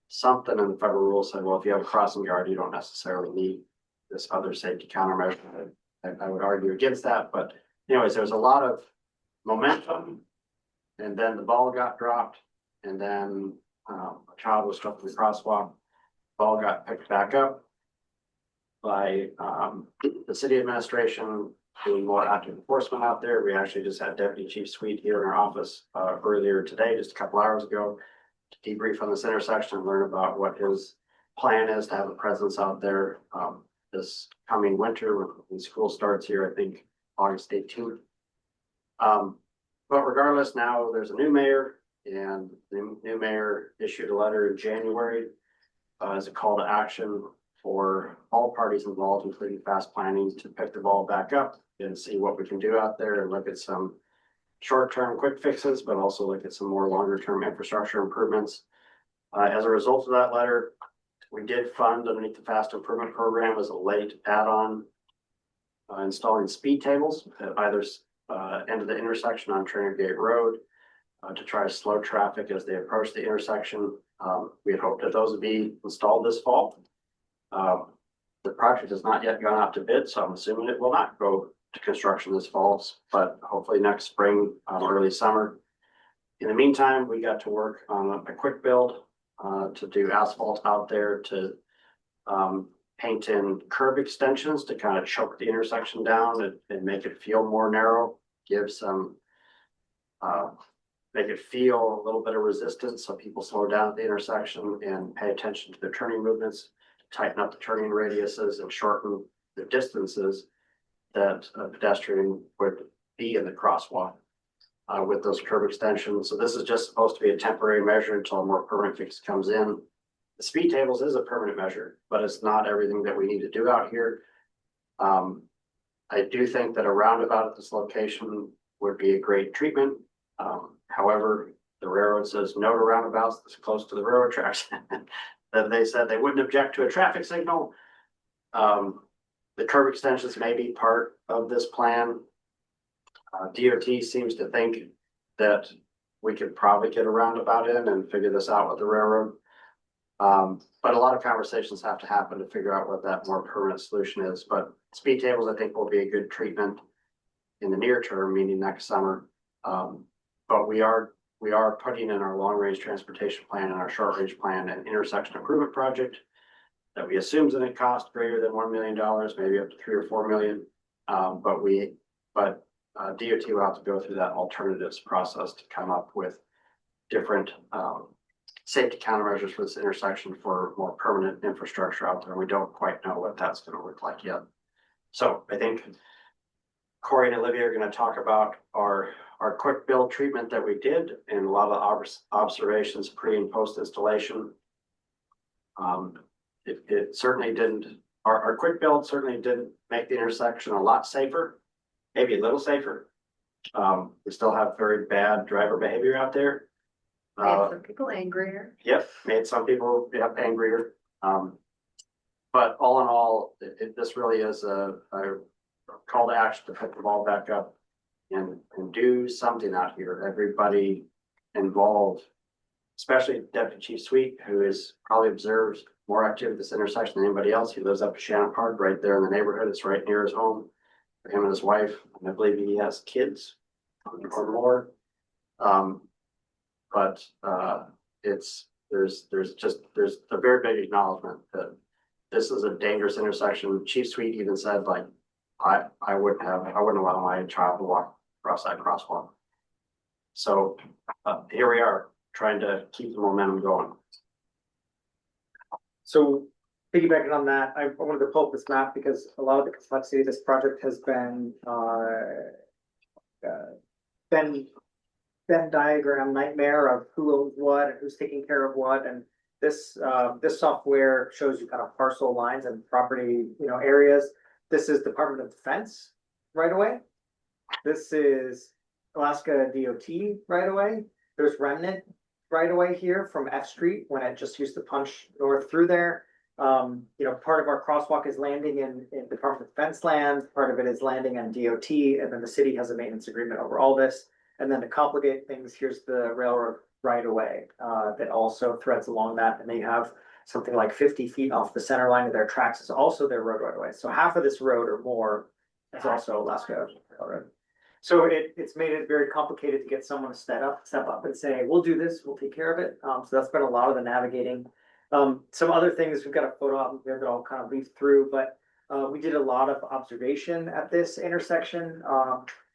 something in the federal rules said, well, if you have a crossing guard, you don't necessarily need this other safety countermeasure. I would argue against that, but anyways, there was a lot of momentum, and then the ball got dropped, and then a child was struck in the crosswalk. Ball got picked back up. by, the city administration doing more active enforcement out there. We actually just had Deputy Chief Sweet here in our office, earlier today, just a couple hours ago, to debrief on this intersection and learn about what his plan is to have a presence out there, this coming winter when school starts here, I think, August 18th. But regardless, now there's a new mayor, and the new mayor issued a letter in January as a call to action for all parties involved, including fast planning, to pick the ball back up and see what we can do out there and look at some short-term quick fixes, but also look at some more longer-term infrastructure improvements. As a result of that letter, we did fund underneath the fast improvement program as a late add-on installing speed tables at either end of the intersection on Trainer Gate Road to try to slow traffic as they approach the intersection. We had hoped that those would be installed this fall. The project has not yet gone out to bid, so I'm assuming it will not go to construction this fall, but hopefully next spring, early summer. In the meantime, we got to work on a quick build to do asphalt out there, to paint in curb extensions to kind of choke the intersection down and make it feel more narrow, give some make it feel a little bit of resistance so people slow down at the intersection and pay attention to their turning movements, tighten up the turning radiuses and shorten the distances that a pedestrian would be in the crosswalk with those curb extensions. So this is just supposed to be a temporary measure until a more permanent fix comes in. The speed tables is a permanent measure, but it's not everything that we need to do out here. I do think that a roundabout at this location would be a great treatment. However, the railroad says no to roundabouts this close to the railroad tracks. That they said they wouldn't object to a traffic signal. The curb extensions may be part of this plan. DOT seems to think that we could probably get a roundabout in and figure this out with the railroad. But a lot of conversations have to happen to figure out what that more permanent solution is. But speed tables, I think, will be a good treatment in the near term, meaning next summer. But we are putting in our long range transportation plan and our short range plan an intersection improvement project that we assume is going to cost greater than $1 million, maybe up to 3 or 4 million. But DOT will have to go through that alternatives process to come up with different safety countermeasures for this intersection for more permanent infrastructure out there. We don't quite know what that's going to look like yet. So I think Corey and Olivia are going to talk about our quick build treatment that we did and a lot of observations pre and post installation. It certainly didn't, our quick build certainly didn't make the intersection a lot safer, maybe a little safer. We still have very bad driver behavior out there. Made some people angrier. Yep, made some people angrier. But all in all, this really is a call to action to pick the ball back up and do something out here. Everybody involved, especially Deputy Chief Sweet, who is probably observed more activity at this intersection than anybody else. He lives up in Shannon Park, right there in the neighborhood. It's right near his home for him and his wife. And I believe he has kids or more. But there's a very big acknowledgement that this is a dangerous intersection. Chief Sweet even said, like, I wouldn't allow my child to walk across that crosswalk. So here we are trying to keep the momentum going. So piggybacking on that, I wanted to pull up this map because a lot of the complexity of this project has been Venn diagram nightmare of who owns what and who's taking care of what. And this software shows you kind of parcel lines and property, areas. This is Department of Defense right away. This is Alaska DOT right away. There's remnant right away here from F Street when it just used to punch north through there. Part of our crosswalk is landing in Department of Defense land. Part of it is landing on DOT, and then the city has a maintenance agreement over all this. And then to complicate things, here's the railroad right away that also threads along that, and they have something like 50 feet off the center line of their tracks is also their road right away. So half of this road or more is also Alaska Railroad. So it's made it very complicated to get someone to step up and say, we'll do this, we'll take care of it. So that's been a lot of the navigating. Some other things, we've got a photo out here that I'll kind of leaf through, but We did a lot of observation at this intersection,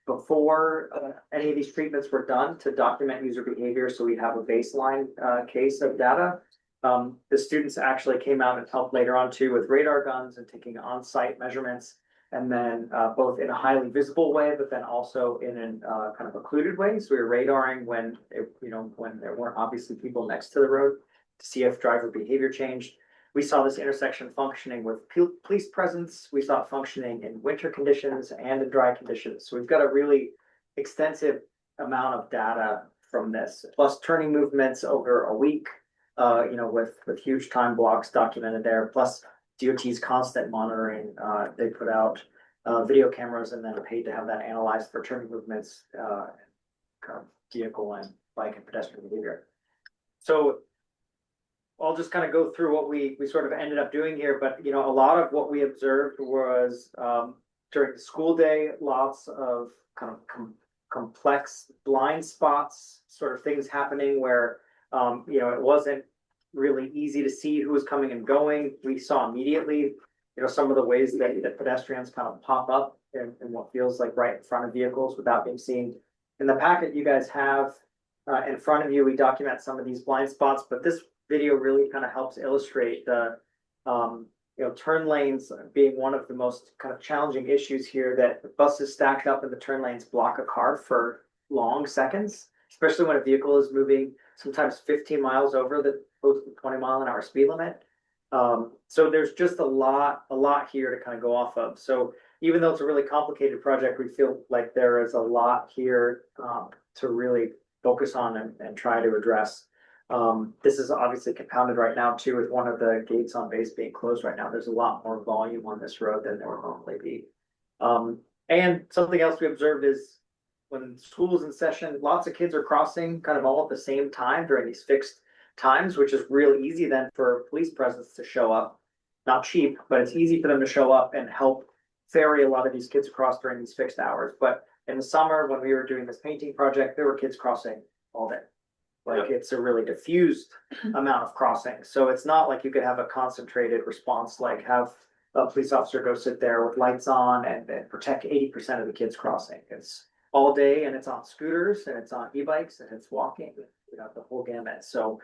before any of these treatments were done to document user behavior, so we have a baseline case of data. The students actually came out and helped later on too with radar guns and taking on-site measurements. And then both in a highly visible way, but then also in an kind of occluded way. So we were radaring when when there weren't obviously people next to the road to see if driver behavior changed. We saw this intersection functioning with police presence. We saw it functioning in winter conditions and in dry conditions. So we've got a really extensive amount of data from this, plus turning movements over a week, with huge time blocks documented there, plus DOT's constant monitoring. They put out video cameras and then paid to have that analyzed for turning movements, kind of vehicle and bike and pedestrian behavior. So I'll just kind of go through what we sort of ended up doing here, but a lot of what we observed was during the school day, lots of kind of complex blind spots, sort of things happening where it wasn't really easy to see who was coming and going. We saw immediately, some of the ways that pedestrians kind of pop up in what feels like right in front of vehicles without being seen. In the packet you guys have in front of you, we document some of these blind spots, but this video really kind of helps illustrate the turn lanes being one of the most kind of challenging issues here, that buses stacked up in the turn lanes block a car for long seconds, especially when a vehicle is moving sometimes 15 miles over the close to 20-mile-an-hour speed limit. So there's just a lot here to kind of go off of. So even though it's a really complicated project, we feel like there is a lot here to really focus on and try to address. This is obviously compounded right now too with one of the gates on base being closed right now. There's a lot more volume on this road than there would normally be. And something else we observed is when school's in session, lots of kids are crossing kind of all at the same time during these fixed times, which is really easy then for police presence to show up. Not cheap, but it's easy for them to show up and help ferry a lot of these kids across during these fixed hours. But in the summer, when we were doing this painting project, there were kids crossing all day. Like it's a really diffused amount of crossing. So it's not like you could have a concentrated response, like have a police officer go sit there with lights on and protect 80% of the kids crossing. It's all day and it's on scooters and it's on e-bikes and it's walking, the whole gamut. So,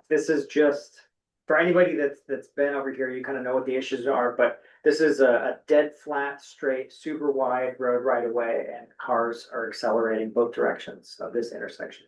this is just for anybody that's been over here, you kind of know what the issues are, but this is a dead flat, straight, super wide road right away, and cars are accelerating both directions of this intersection.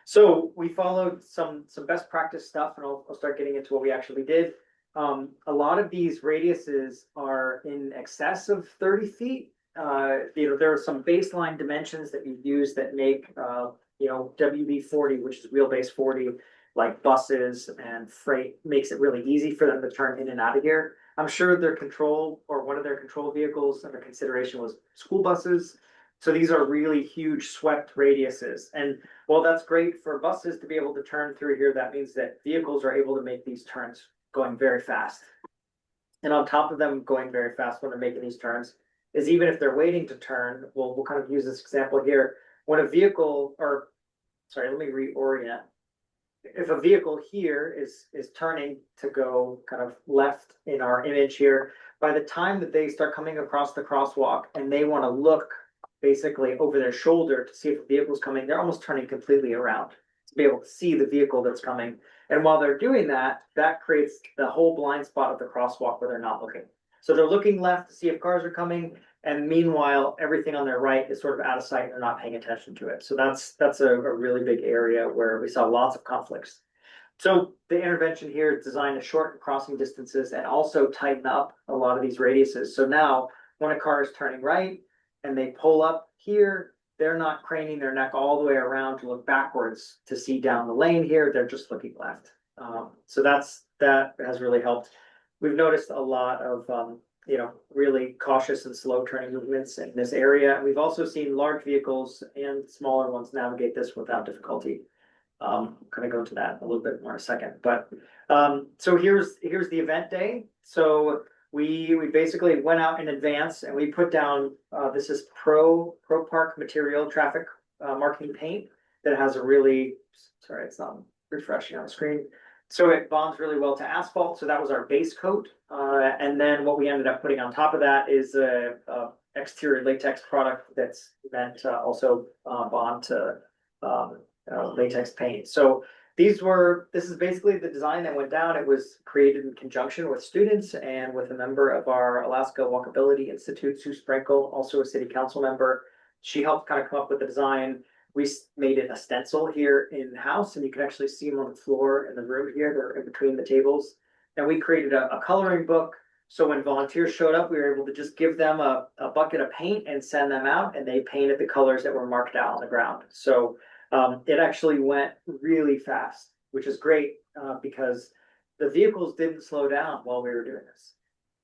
So we followed some best practice stuff, and I'll start getting into what we actually did. A lot of these radiuses are in excess of 30 feet. There are some baseline dimensions that you use that make WB 40, which is wheelbase 40, like buses and freight, makes it really easy for them to turn in and out of here. I'm sure their control, or one of their control vehicles under consideration, was school buses. So these are really huge swept radiuses. And while that's great for buses to be able to turn through here, that means that vehicles are able to make these turns going very fast. And on top of them going very fast when they're making these turns is, even if they're waiting to turn, we'll kind of use this example here. When a vehicle, let me reorient. If a vehicle here is turning to go kind of left in our image here, by the time that they start coming across the crosswalk and they want to look basically over their shoulder to see if a vehicle's coming, they're almost turning completely around to be able to see the vehicle that's coming. And while they're doing that, that creates the whole blind spot of the crosswalk where they're not looking. So they're looking left to see if cars are coming, and meanwhile, everything on their right is sort of out of sight and they're not paying attention to it. So that's a really big area where we saw lots of conflicts. So the intervention here is designed to shorten crossing distances and also tighten up a lot of these radiuses. So now when a car is turning right and they pull up here, they're not craning their neck all the way around to look backwards to see down the lane here. They're just looking left. So that has really helped. We've noticed a lot of really cautious and slow turning movements in this area. And we've also seen large vehicles and smaller ones navigate this without difficulty. I'm going to go into that a little bit more in a second. But so here's the event day. So we basically went out in advance and we put down this is Pro Park material traffic marking paint that has a really, sorry, it's not refreshing on the screen. So it bonds really well to asphalt, so that was our base coat. And then what we ended up putting on top of that is a exterior latex product that's meant to also bond to latex paint. So this is basically the design that went down. It was created in conjunction with students and with a member of our Alaska Walkability Institute, Sue Sprinkle, also a city council member. She helped kind of come up with the design. We made it a stencil here in-house, and you can actually see them on the floor in the room here. They're in between the tables. And we created a coloring book. So when volunteers showed up, we were able to just give them a bucket of paint and send them out, and they painted the colors that were marked out on the ground. So it actually went really fast, which is great because the vehicles didn't slow down while we were doing this.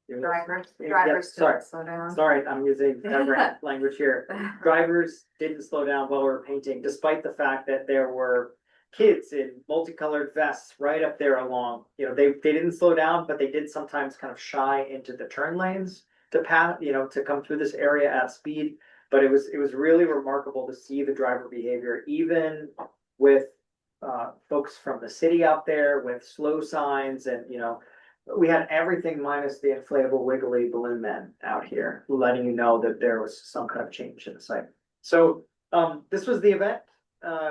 Drivers Yeah, sorry. didn't slow down. Sorry, I'm using direct language here. Drivers didn't slow down while we were painting, despite the fact that there were kids in multicolored vests right up there along. You know, they didn't slow down, but they did sometimes kind of shy into the turn lanes to pass, to come through this area at speed. But it was really remarkable to see the driver behavior, even with folks from the city out there with slow signs, and we had everything minus the inflatable wiggly balloon men out here, letting you know that there was some kind of change in the site. So this was the event.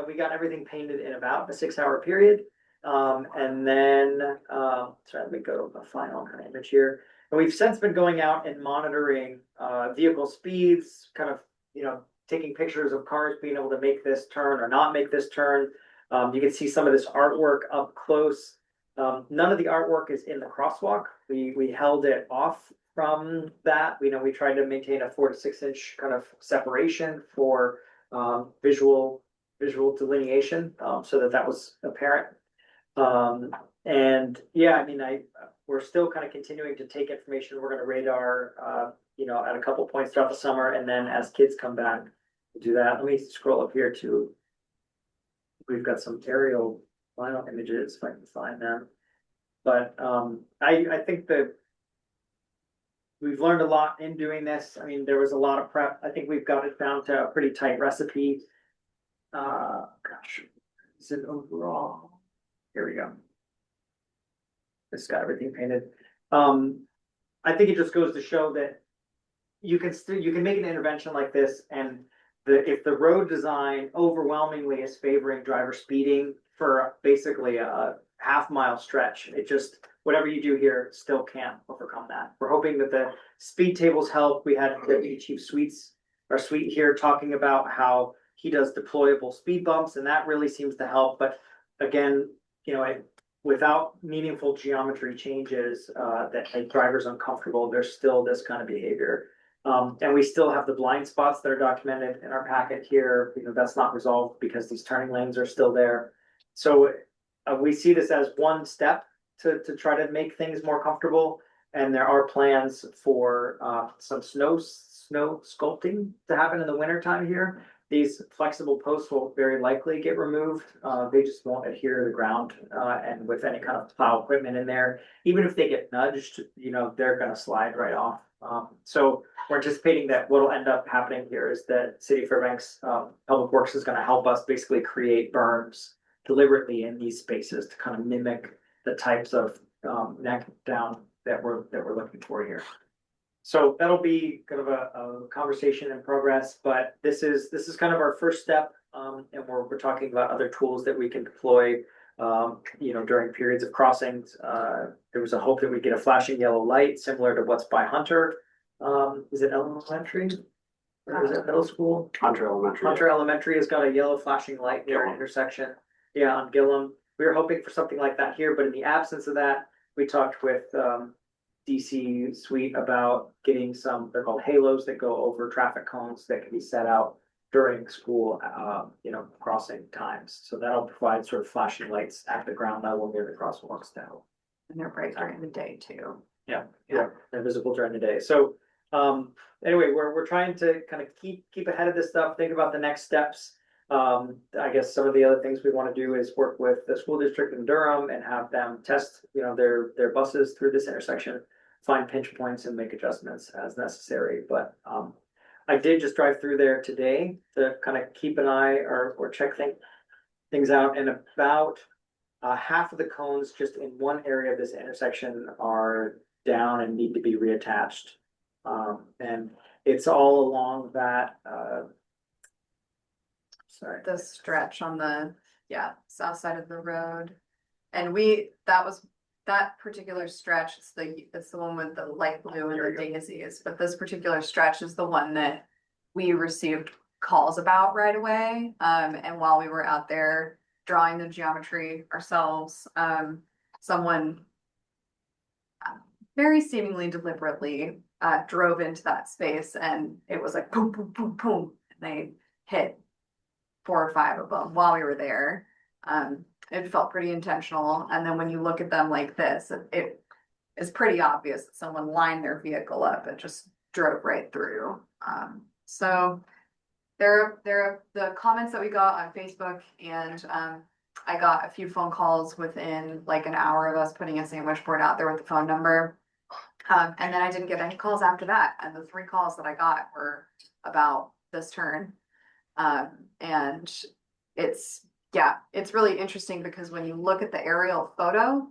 We got everything painted in about a 6-hour period. And then, sorry, let me go to the final kind of image here. And we've since been going out and monitoring vehicle speeds, kind of, taking pictures of cars being able to make this turn or not make this turn. You can see some of this artwork up close. None of the artwork is in the crosswalk. We held it off from that. We tried to maintain a 4 to 6 inch kind of separation for visual delineation, so that was apparent. And yeah, we're still kind of continuing to take information. We're going to radar, at a couple points throughout the summer, and then as kids come back, we'll do that. Let me scroll up here too. We've got some aerial final images if I can find them. But I think that we've learned a lot in doing this. There was a lot of prep. I think we've got it down to a pretty tight recipe. Gosh, is it overall? Here we go. It's got everything painted. I think it just goes to show that you can make an intervention like this, and if the road design overwhelmingly is favoring driver speeding for basically a half-mile stretch, whatever you do here still can't overcome that. We're hoping that the speed tables help. We had Deputy Chief Sweet here talking about how he does deployable speed bumps, and that really seems to help. But again, without meaningful geometry changes that make drivers uncomfortable, there's still this kind of behavior. And we still have the blind spots that are documented in our packet here. That's not resolved because these turning lanes are still there. So we see this as one step to try to make things more comfortable. And there are plans for some snow sculpting to happen in the winter time here. These flexible posts will very likely get removed. They just won't adhere to the ground, and with any kind of plow equipment in there, even if they get nudged, they're going to slide right off. So we're anticipating that what will end up happening here is that City of Fairbanks Public Works is going to help us basically create berms deliberately in these spaces to kind of mimic the types of neck down that we're looking for here. So that'll be kind of a conversation in progress, but this is kind of our first step, and we're talking about other tools that we can deploy, during periods of crossings. There was a hope that we get a flashing yellow light similar to what's by Hunter. Is it elementary? Or is it middle school? Hunter Elementary. Hunter Elementary has got a yellow flashing light near an intersection. Yeah, on Gillum. We were hoping for something like that here, but in the absence of that, we talked with DC Suite about getting they're called halos that go over traffic cones that can be set out during school, crossing times. So that'll provide sort of flashing lights at the ground level near the crosswalks now. And they're bright during the day too. Yeah, they're visible during the day. So anyway, we're trying to kind of keep ahead of this stuff, think about the next steps. I guess some of the other things we want to do is work with the school district in Durham and have them test, their buses through this intersection, find pinch points and make adjustments as necessary. But I did just drive through there today to kind of keep an eye or check things out. And about Half of the cones just in one area of this intersection are down and need to be reattached. And it's all along that, sorry. The stretch on the, yeah, south side of the road. And that particular stretch, it's the one with the light blue and the daisies, but this particular stretch is the one that we received calls about right away. And while we were out there drawing the geometry ourselves, someone very seemingly deliberately drove into that space, and it was like boom, boom, boom, boom, and they hit 4 or 5 of them while we were there. It felt pretty intentional. And then when you look at them like this, it is pretty obvious that someone lined their vehicle up and just drove right through. So there are the comments that we got on Facebook, and I got a few phone calls within like an hour of us putting a sandwich board out there with the phone number. And then I didn't get any calls after that. And the 3 calls that I got were about this turn. And it's really interesting because when you look at the aerial photo,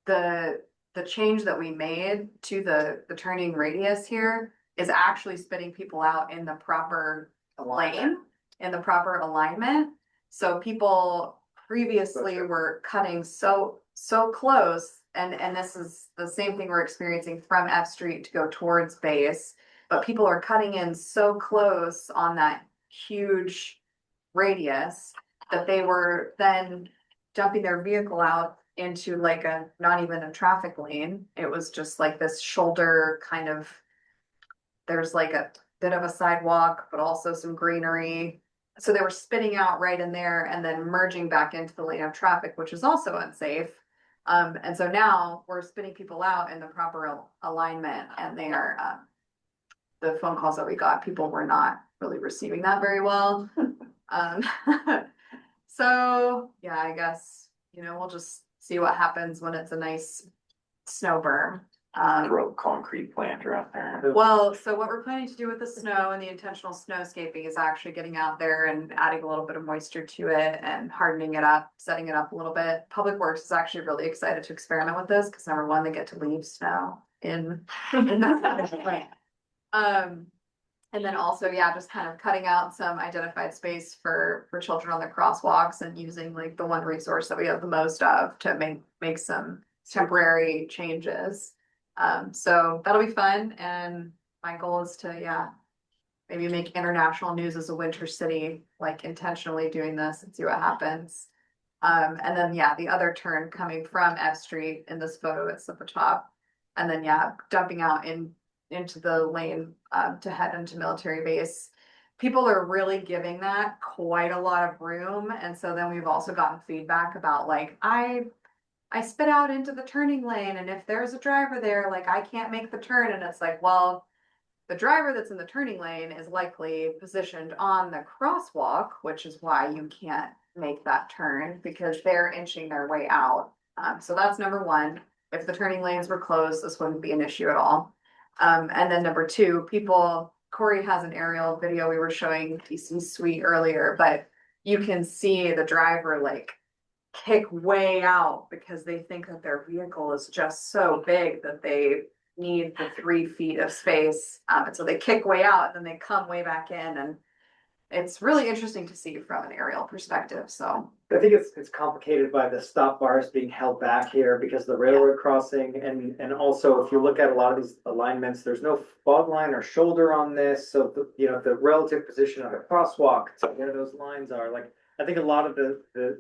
the change that we made to the turning radius here is actually spitting people out in the proper lane, in the proper alignment. So people previously were cutting so close, and this is the same thing we're experiencing from F Street to go towards base, but people are cutting in so close on that huge radius that they were then dumping their vehicle out into like not even a traffic lane. It was just like this shoulder kind of, there's like a bit of a sidewalk, but also some greenery. So they were spitting out right in there and then merging back into the lane of traffic, which is also unsafe. And so now we're spitting people out in the proper alignment, and they are, the phone calls that we got, people were not really receiving that very well. So yeah, I guess, we'll just see what happens when it's a nice snow berm. Throw a concrete planter out there. Well, so what we're planning to do with the snow and the intentional snowscaping is actually getting out there and adding a little bit of moisture to it and hardening it up, setting it up a little bit. Public Works is actually really excited to experiment with this because number one, they get to leave snow in that. And then also, yeah, just kind of cutting out some identified space for children on the crosswalks and using like the one resource that we have the most of to make some temporary changes. So that'll be fun. And my goal is to, maybe make international news as a winter city, like intentionally doing this and see what happens. And then, the other turn coming from F Street in this photo, it's at the top. And then, dumping out into the lane to head into military base. People are really giving that quite a lot of room. And so then we've also gotten feedback about like, I spit out into the turning lane, and if there's a driver there, like I can't make the turn. And it's like, well, the driver that's in the turning lane is likely positioned on the crosswalk, which is why you can't make that turn because they're inching their way out. So that's number one. If the turning lanes were closed, this wouldn't be an issue at all. And then number two, Corey has an aerial video we were showing DC Suite earlier, but you can see the driver like kick way out because they think that their vehicle is just so big that they need the 3 feet of space. And so they kick way out and then they come way back in, and it's really interesting to see from an aerial perspective. So I think it's complicated by the stop bars being held back here because of the railroad crossing, and also if you look at a lot of these alignments, there's no fog line or shoulder on this, so the relative position of the crosswalk, where those lines are, like I think a lot of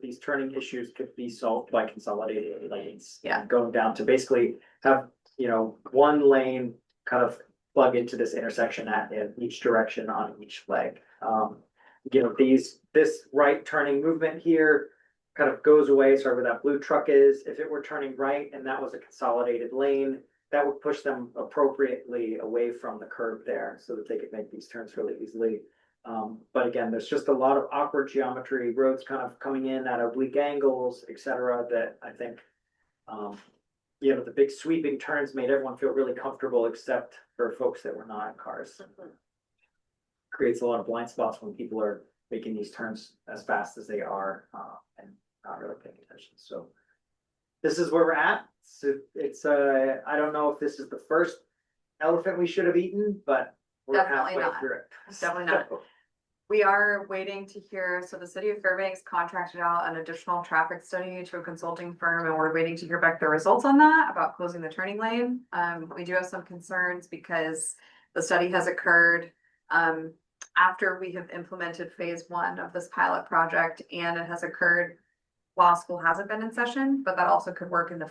these turning issues could be solved by consolidated lanes. Yeah. Going down to basically have one lane kind of plug into this intersection in each direction on each leg. This right turning movement here kind of goes away. Sorry, where that blue truck is. If it were turning right and that was a consolidated lane, that would push them appropriately away from the curb there so that they could make these turns really easily. But again, there's just a lot of awkward geometry, roads kind of coming in at oblique angles, etc. that I think, the big sweeping turns made everyone feel really comfortable except for folks that were not in cars. Creates a lot of blind spots when people are making these turns as fast as they are. And not really paying attention, so. This is where we're at, so it's, I don't know if this is the first elephant we should have eaten, but we're Definitely halfway not. through it. Definitely not. We are waiting to hear, so the city of Fairbanks contracted out an additional traffic study to a consulting firm, and we're waiting to hear back the results on that about closing the turning lane. We do have some concerns because the study has occurred after we have implemented phase one of this pilot project, and it has occurred while school hasn't been in session, but that also could work in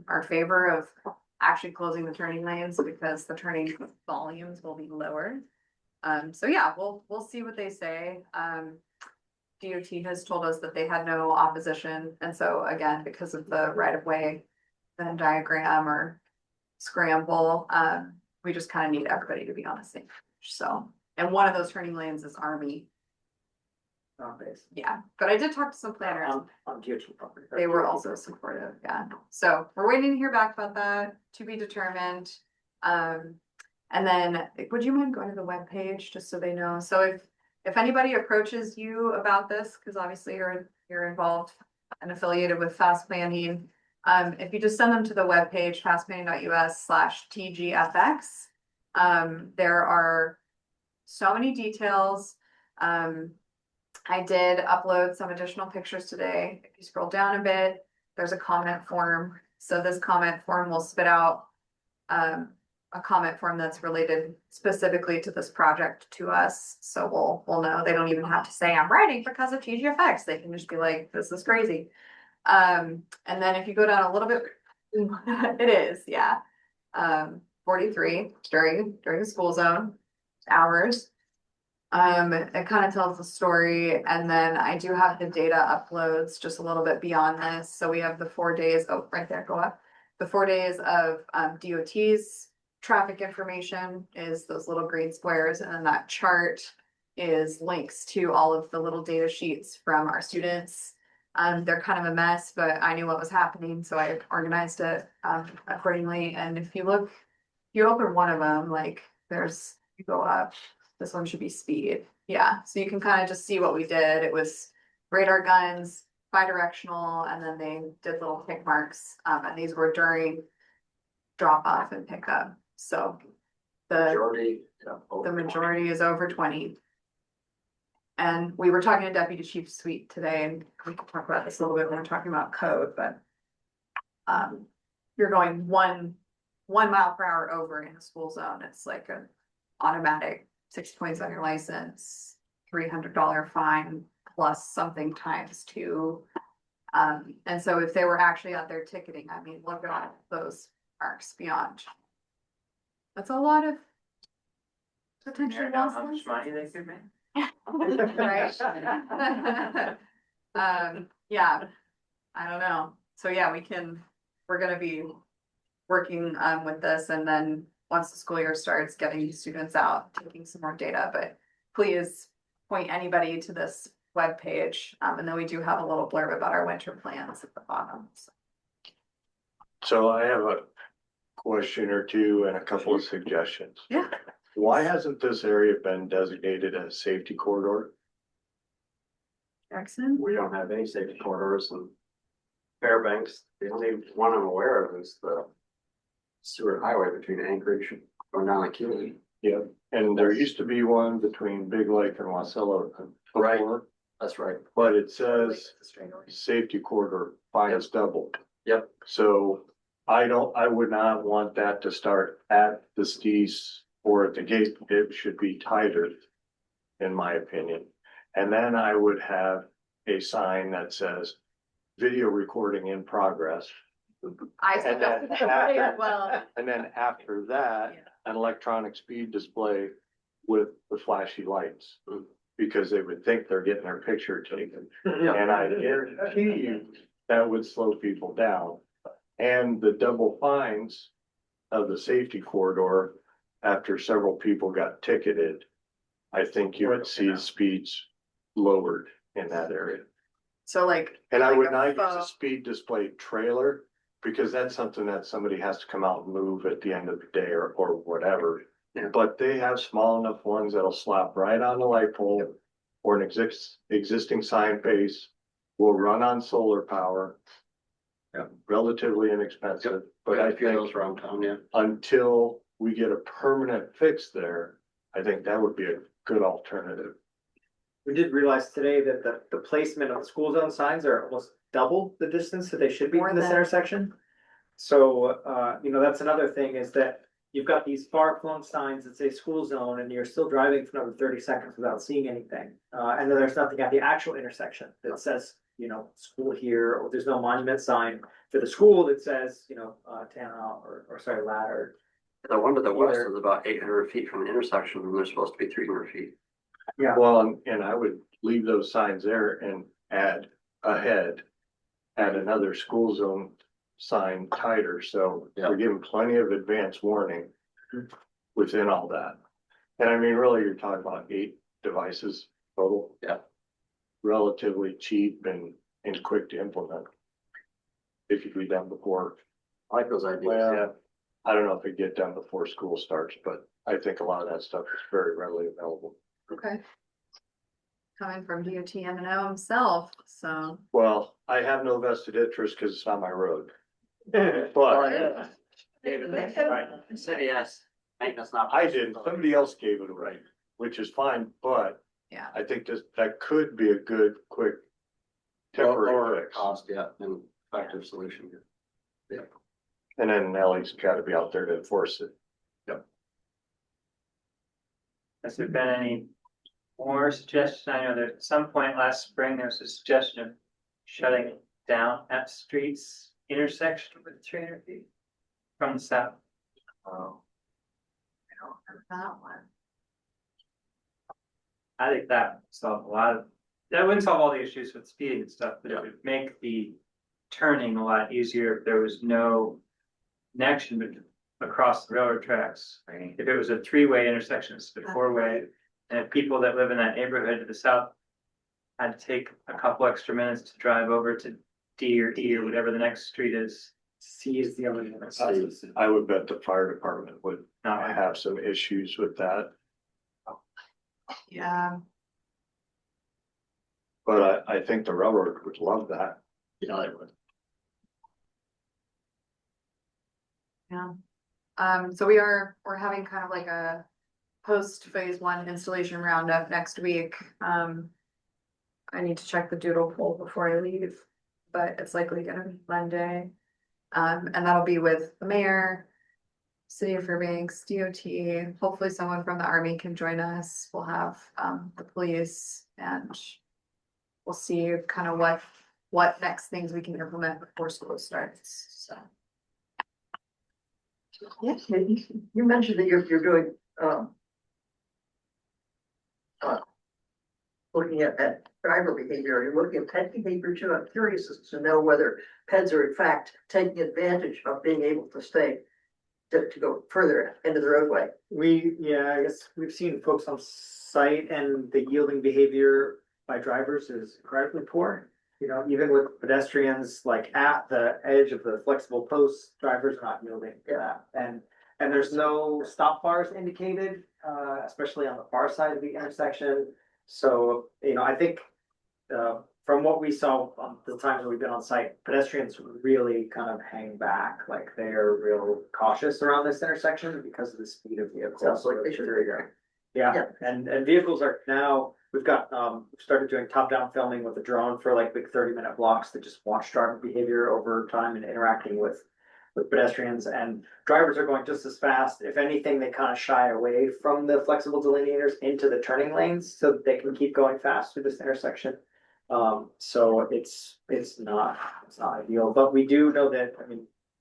our favor of actually closing the turning lanes because the turning volumes will be lower. So yeah, we'll see what they say. DOT has told us that they had no opposition, and so again, because of the right of way Venn diagram or scramble, we just kind of need everybody to be on the same page. So, and one of those turning lanes is Army. Yeah, but I did talk to some planners. On DOT property. They were also supportive, yeah. So we're waiting to hear back about that, to be determined. And then, would you mind going to the webpage just so they know? So if anybody approaches you about this, because obviously you're involved and affiliated with Fast Planning, if you just send them to the webpage, fastplanning.us/TGFX, there are so many details. I did upload some additional pictures today. If you scroll down a bit, there's a comment form. So this comment form will spit out a comment form that's related specifically to this project to us. So we'll know. They don't even have to say I'm writing because of TGFX. They can just be like, this is crazy. And then if you go down a little bit, it is, yeah. 43 during the school zone hours. It kind of tells the story, and then I do have the data uploads just a little bit beyond this. So we have the 4 days, oh, right there, go up. The 4 days of DOT's traffic information is those little green squares, and then that chart is links to all of the little data sheets from our students. They're kind of a mess, but I knew what was happening, so I organized it accordingly. And if you look, you open one of them, like you go up. This one should be speed. Yeah, so you can kind of just see what we did. It was radar guns, bi-directional, and then they did little tick marks. And these were during drop off and pickup. So the majority is over 20. And we were talking to Deputy Chief Sweet today, and we can talk about this a little bit when we're talking about code, but you're going one mile per hour over in a school zone. It's like an automatic 6 points on your license, $300 fine plus something times 2. And so if they were actually out there ticketing, I mean, look at all those marks beyond. That's a lot of potential How much losses. money they could make? Right. Yeah, I don't know. So yeah, we're gonna be working with this, and then once the school year starts, getting students out, taking some more data, but please point anybody to this webpage. And then we do have a little blurb about our winter plans at the bottom. So I have a question or two and a couple of suggestions. Yeah. Why hasn't this area been designated a safety corridor? Jackson? We don't have any safety corridors in Fairbanks. The only one I'm aware of is the Seward Highway between Anchorage and going down like Keely. Yeah, and there used to be one between Big Lake and Wasilla. Right. before, That's right. But it says safety corridor, fine is double. Yep. So I would not want that to start at the Stees or at the gate. It should be tighter, in my opinion. And then I would have a sign that says video recording in progress. I And then specified after- well. And then after that, an electronic speed display with the flashy lights. Because they would think they're getting their picture taken. And I guarantee you that would slow people down. And the double fines of the safety corridor, after several people got ticketed, I think you would see speeds lowered in that area. So like. And I like would a not use a faux- speed display trailer, because that's something that somebody has to come out and move at the end of the day or whatever. Yeah. But they have small enough ones that'll slap right on the light pole or an existing sign face will run on solar power. Yeah. Relatively inexpensive, but I a few of think those around town, yeah. until we get a permanent fix there, I think that would be a good alternative. We did realize today that the placement of the school zone signs are almost double the distance that they should be More from this than- intersection. So, that's another thing is that you've got these far-flung signs that say school zone and you're still driving for another 30 seconds without seeing anything. And then there's nothing at the actual intersection that says, school here, or there's no monument sign for the school that says, Tana or sorry, Ladder. The one to the west Either- is about 800 feet from the intersection, and they're supposed to be 300 feet. Yeah. Well, and I would leave those signs there and add another school zone sign tighter, so we're giving plenty of advance warning within all that. And I mean, really, you're talking about 8 devices total. Yeah. Relatively cheap and quick to implement. If you could be done before, I like those ideas. well, I don't know if it'd get done before school starts, but I think a lot of that stuff is very readily available. Okay. Coming from DOT M&O himself, so. Well, I have no vested interest because it's not my road. Well, But yeah. David, right, city has maintenance not. I didn't, somebody else gave it away, which is fine, but Yeah. I think that could be a good, quick Lower temporary fix. cost, yeah, and effective solution. And then Nelly's gotta be out there to enforce it. Has there been any more suggestions? I know that at some point last spring, there was a suggestion of shutting down at streets intersection with 300 feet from the south. Oh. I don't remember that one. I think that would solve a lot of, that wouldn't solve all the issues with speeding and stuff, but it would make the turning a lot easier if there was no connection across the railroad tracks. Right. If it was a 3-way intersection instead of 4-way, and if people that live in that neighborhood to the south had to take a couple extra minutes to drive over to D or E or whatever the next street is. C is the other one. I would bet the fire department would Not have some issues with that, Yeah, but I think the railroad would love that. Yeah, they would. yeah. So we're having kind of like a post phase 1 installation roundup next week. I need to check the doodle poll before I leave, but it's likely gonna be Monday. And that'll be with the mayor, City of Fairbanks, DOT, hopefully someone from the Army can join us. We'll have the police, and we'll see kind of what next things we can implement before school starts, so. Yes, you mentioned that you're doing, looking at driver behavior, you're looking at pet behavior too. I'm curious as to know whether pets are in fact taking advantage of being able to stay, to go further into the roadway. I guess we've seen folks on site and the yielding behavior by drivers is incredibly poor. Even with pedestrians like at the edge of the flexible posts, drivers are not yielding to that. And there's no stop bars indicated, especially on the far side of the intersection. So, I think, from what we saw on the times we've been on site, pedestrians really kind of hang back, like they're real cautious around this intersection because of the speed of vehicles. Sounds like they should be. Yeah, and vehicles are now, we've started doing top-down filming with a drone for like big 30-minute blocks that just watch driver behavior over time and interacting with pedestrians, and drivers are going just as fast. If anything, they kind of shy away from the flexible delineators into the turning lanes so that they can keep going fast through this intersection. So it's not ideal, but we do know that,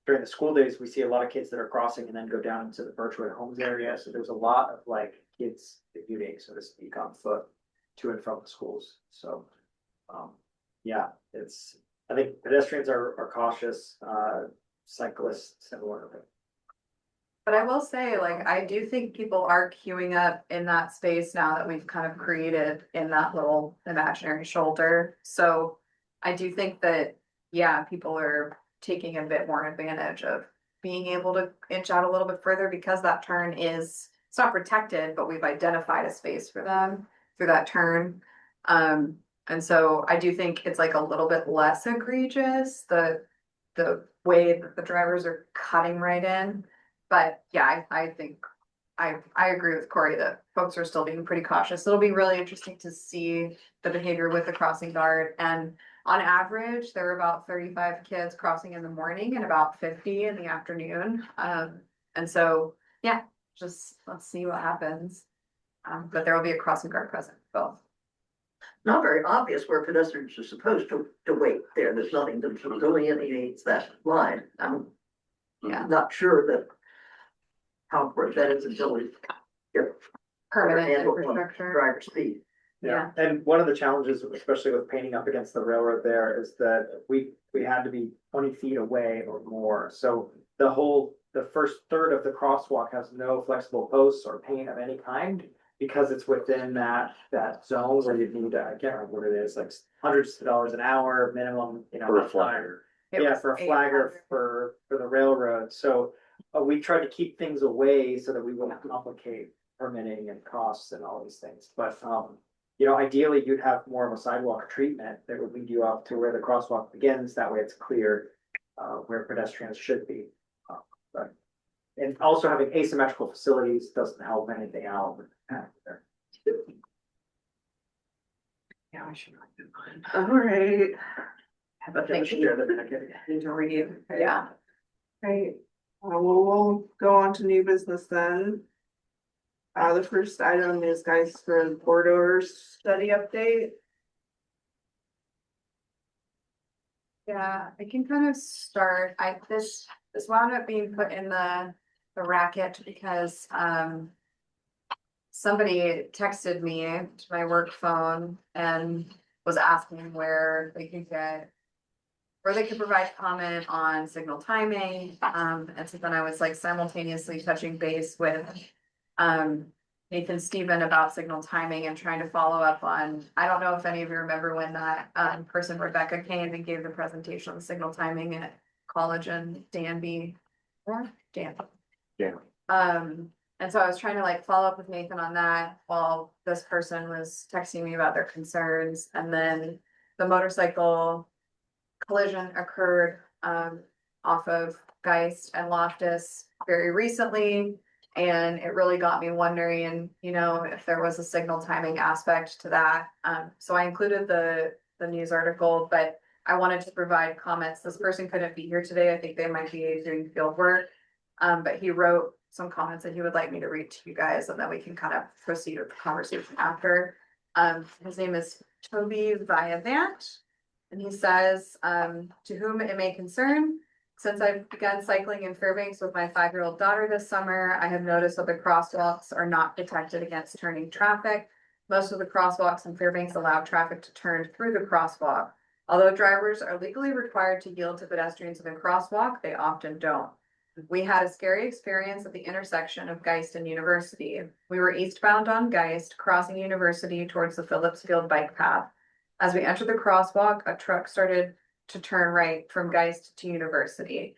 during the school days, we see a lot of kids that are crossing and then go down into the Birchwood Homes area. So there's a lot of like kids commuting, so to speak, on foot to and from the schools. So, I think pedestrians are cautious, cyclists similarly. But I will say, like, I do think people are queuing up in that space now that we've kind of created in that little imaginary shoulder. So I do think that, yeah, people are taking a bit more advantage of being able to inch out a little bit further because that turn it's not protected, but we've identified a space for them through that turn. I And so I do think it's like a little bit less egregious, the way that the drivers are cutting right in. But yeah, I think I agree with Corey that folks are still being pretty cautious. It'll be really interesting to see the behavior with the crossing guard. And on average, there are about 35 kids crossing in the morning and about 50 in the afternoon. And so, yeah, just let's see what happens. But there will be a crossing guard present, both. Not very obvious where pedestrians are supposed to wait there. There's nothing that delineates that line. I'm Yeah. not sure that how important that is until we get Permanent handle on infrastructure. driver speed. Yeah, and one of the challenges, especially with painting up against the railroad there, is that we had to be 20 feet away or more. So the first third of the crosswalk has no flexible posts or paint of any kind, because it's within that zone where you need, I can't remember what it is, like hundreds of dollars an hour minimum, you know. For a flagger. It Yeah, was for a flagger for the railroad. So we tried to keep things away so that we wouldn't complicate permitting and costs and all these things. But you know, ideally you'd have more of a sidewalk treatment that would lead you up to where the crosswalk begins. That way it's clear where pedestrians should be. But and also having asymmetrical facilities doesn't help anything out with that there. Yeah, I should like do mine. All right, But Thank share the packet. need to read. Yeah. Right, we'll go on to new business then. The first item is guys for the corridor study update. Yeah, I can kind of start. This wound up being put in the racket because somebody texted me to my work phone and was asking where they could provide comment on signal timing. And so then I was like simultaneously touching base with Nathan Stephen about signal timing and trying to follow up on, I don't know if any of you remember when that person Rebecca came and gave the presentation on signal timing at college in Danby. Or Danby. Yeah. And so I was trying to like follow up with Nathan on that while this person was texting me about their concerns. And then the motorcycle collision occurred off of Geist and Loftus very recently. And it really got me wondering, you know, if there was a signal timing aspect to that. So I included the news article, but I wanted to provide comments. This person couldn't be here today. I think they might be doing field work. But he wrote some comments that he would like me to read to you guys, and then we can kind of proceed with the conversation after. His name is Toby Viavant, and he says, to whom it may concern, since I've begun cycling in Fairbanks with my 5-year-old daughter this summer, I have noticed that the crosswalks are not protected against turning traffic. Most of the crosswalks in Fairbanks allow traffic to turn through the crosswalk. Although drivers are legally required to yield to pedestrians in the crosswalk, they often don't. We had a scary experience at the intersection of Geist and University. We were eastbound on Geist, crossing University towards the Phillips Field bike path. As we entered the crosswalk, a truck started to turn right from Geist to University.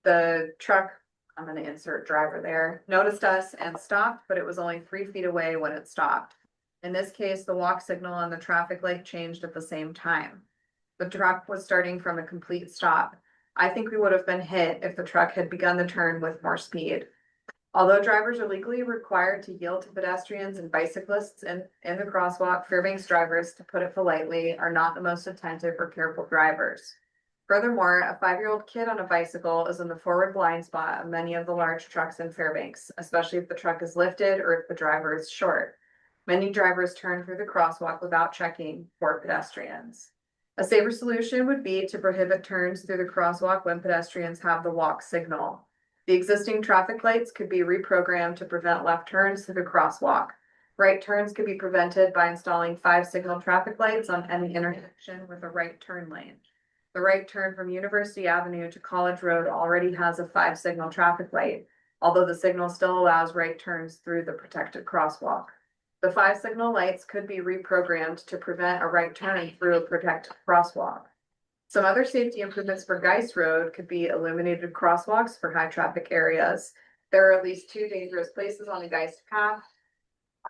The truck, I'm going to insert driver there, noticed us and stopped, but it was only 3 feet away when it stopped. In this case, the walk signal and the traffic light changed at the same time. The truck was starting from a complete stop. I think we would have been hit if the truck had begun the turn with more speed. Although drivers are legally required to yield to pedestrians and bicyclists in the crosswalk, Fairbanks drivers, to put it politely, are not the most attentive or careful drivers. Furthermore, a 5-year-old kid on a bicycle is in the forward blind spot of many of the large trucks in Fairbanks, especially if the truck is lifted or if the driver is short. Many drivers turn through the crosswalk without checking for pedestrians. A safer solution would be to prohibit turns through the crosswalk when pedestrians have the walk signal. The existing traffic lights could be reprogrammed to prevent left turns through the crosswalk. Right turns could be prevented by installing 5 signal traffic lights on any intersection with a right turn lane. The right turn from University Avenue to College Road already has a 5 signal traffic light, although the signal still allows right turns through the protected crosswalk. The 5 signal lights could be reprogrammed to prevent a right turn through a protected crosswalk. Some other safety improvements for Geist Road could be illuminated crosswalks for high traffic areas. There are at least 2 dangerous places on the Geist path.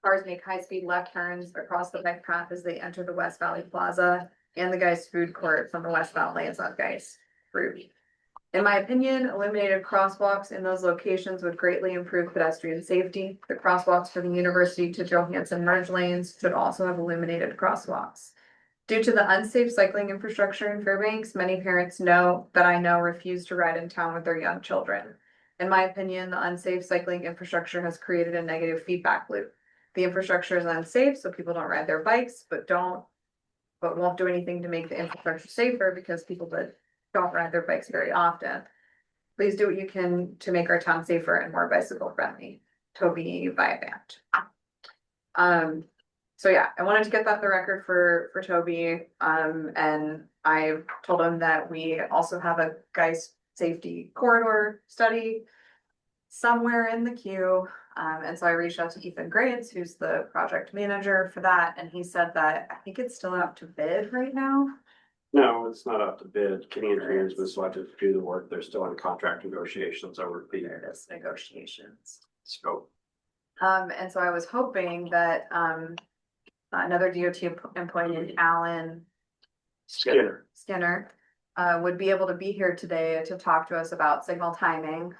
cars make high-speed left turns across the bike path as they enter the West Valley Plaza and the Geist Food Court from the westbound lanes on Geist Route. In my opinion, eliminated crosswalks in those locations would greatly improve pedestrian safety. The crosswalks for the University to Johansson merge lanes should also have illuminated crosswalks. Due to the unsafe cycling infrastructure in Fairbanks, many parents I know refuse to ride in town with their young children. In my opinion, the unsafe cycling infrastructure has created a negative feedback loop. The infrastructure is unsafe, so people don't ride their bikes, but won't do anything to make the infrastructure safer because people don't ride their bikes very often. Please do what you can to make our town safer and more bicycle friendly. Toby Viavant. So yeah, I wanted to get that on the record for Toby. And I told him that we also have a Geist safety corridor study somewhere in the queue. And so I reached out to Ethan Grades, who's the project manager for that, and he said that I think it's still out to bid right now. No, it's not up to bid. Kenny Engineers was selected to do the work. They're still in contract negotiations over the There it is, negotiations. scope. And so I was hoping that another DOT employee, Alan Skinner, would be able to be here today to talk to us about signal timing,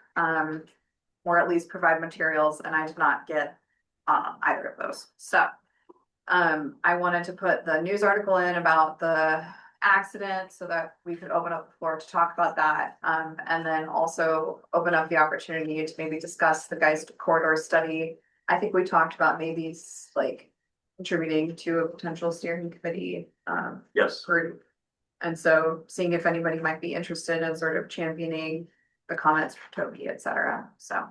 or at least provide materials, and I did not get either of those. So I wanted to put the news article in about the accident so that we could open up the floor to talk about that, and then also open up the opportunity to maybe discuss the Geist corridor study. I think we talked about maybe like contributing to a potential steering committee Yes. group. And so seeing if anybody might be interested in sort of championing the comments for Toby, et cetera. So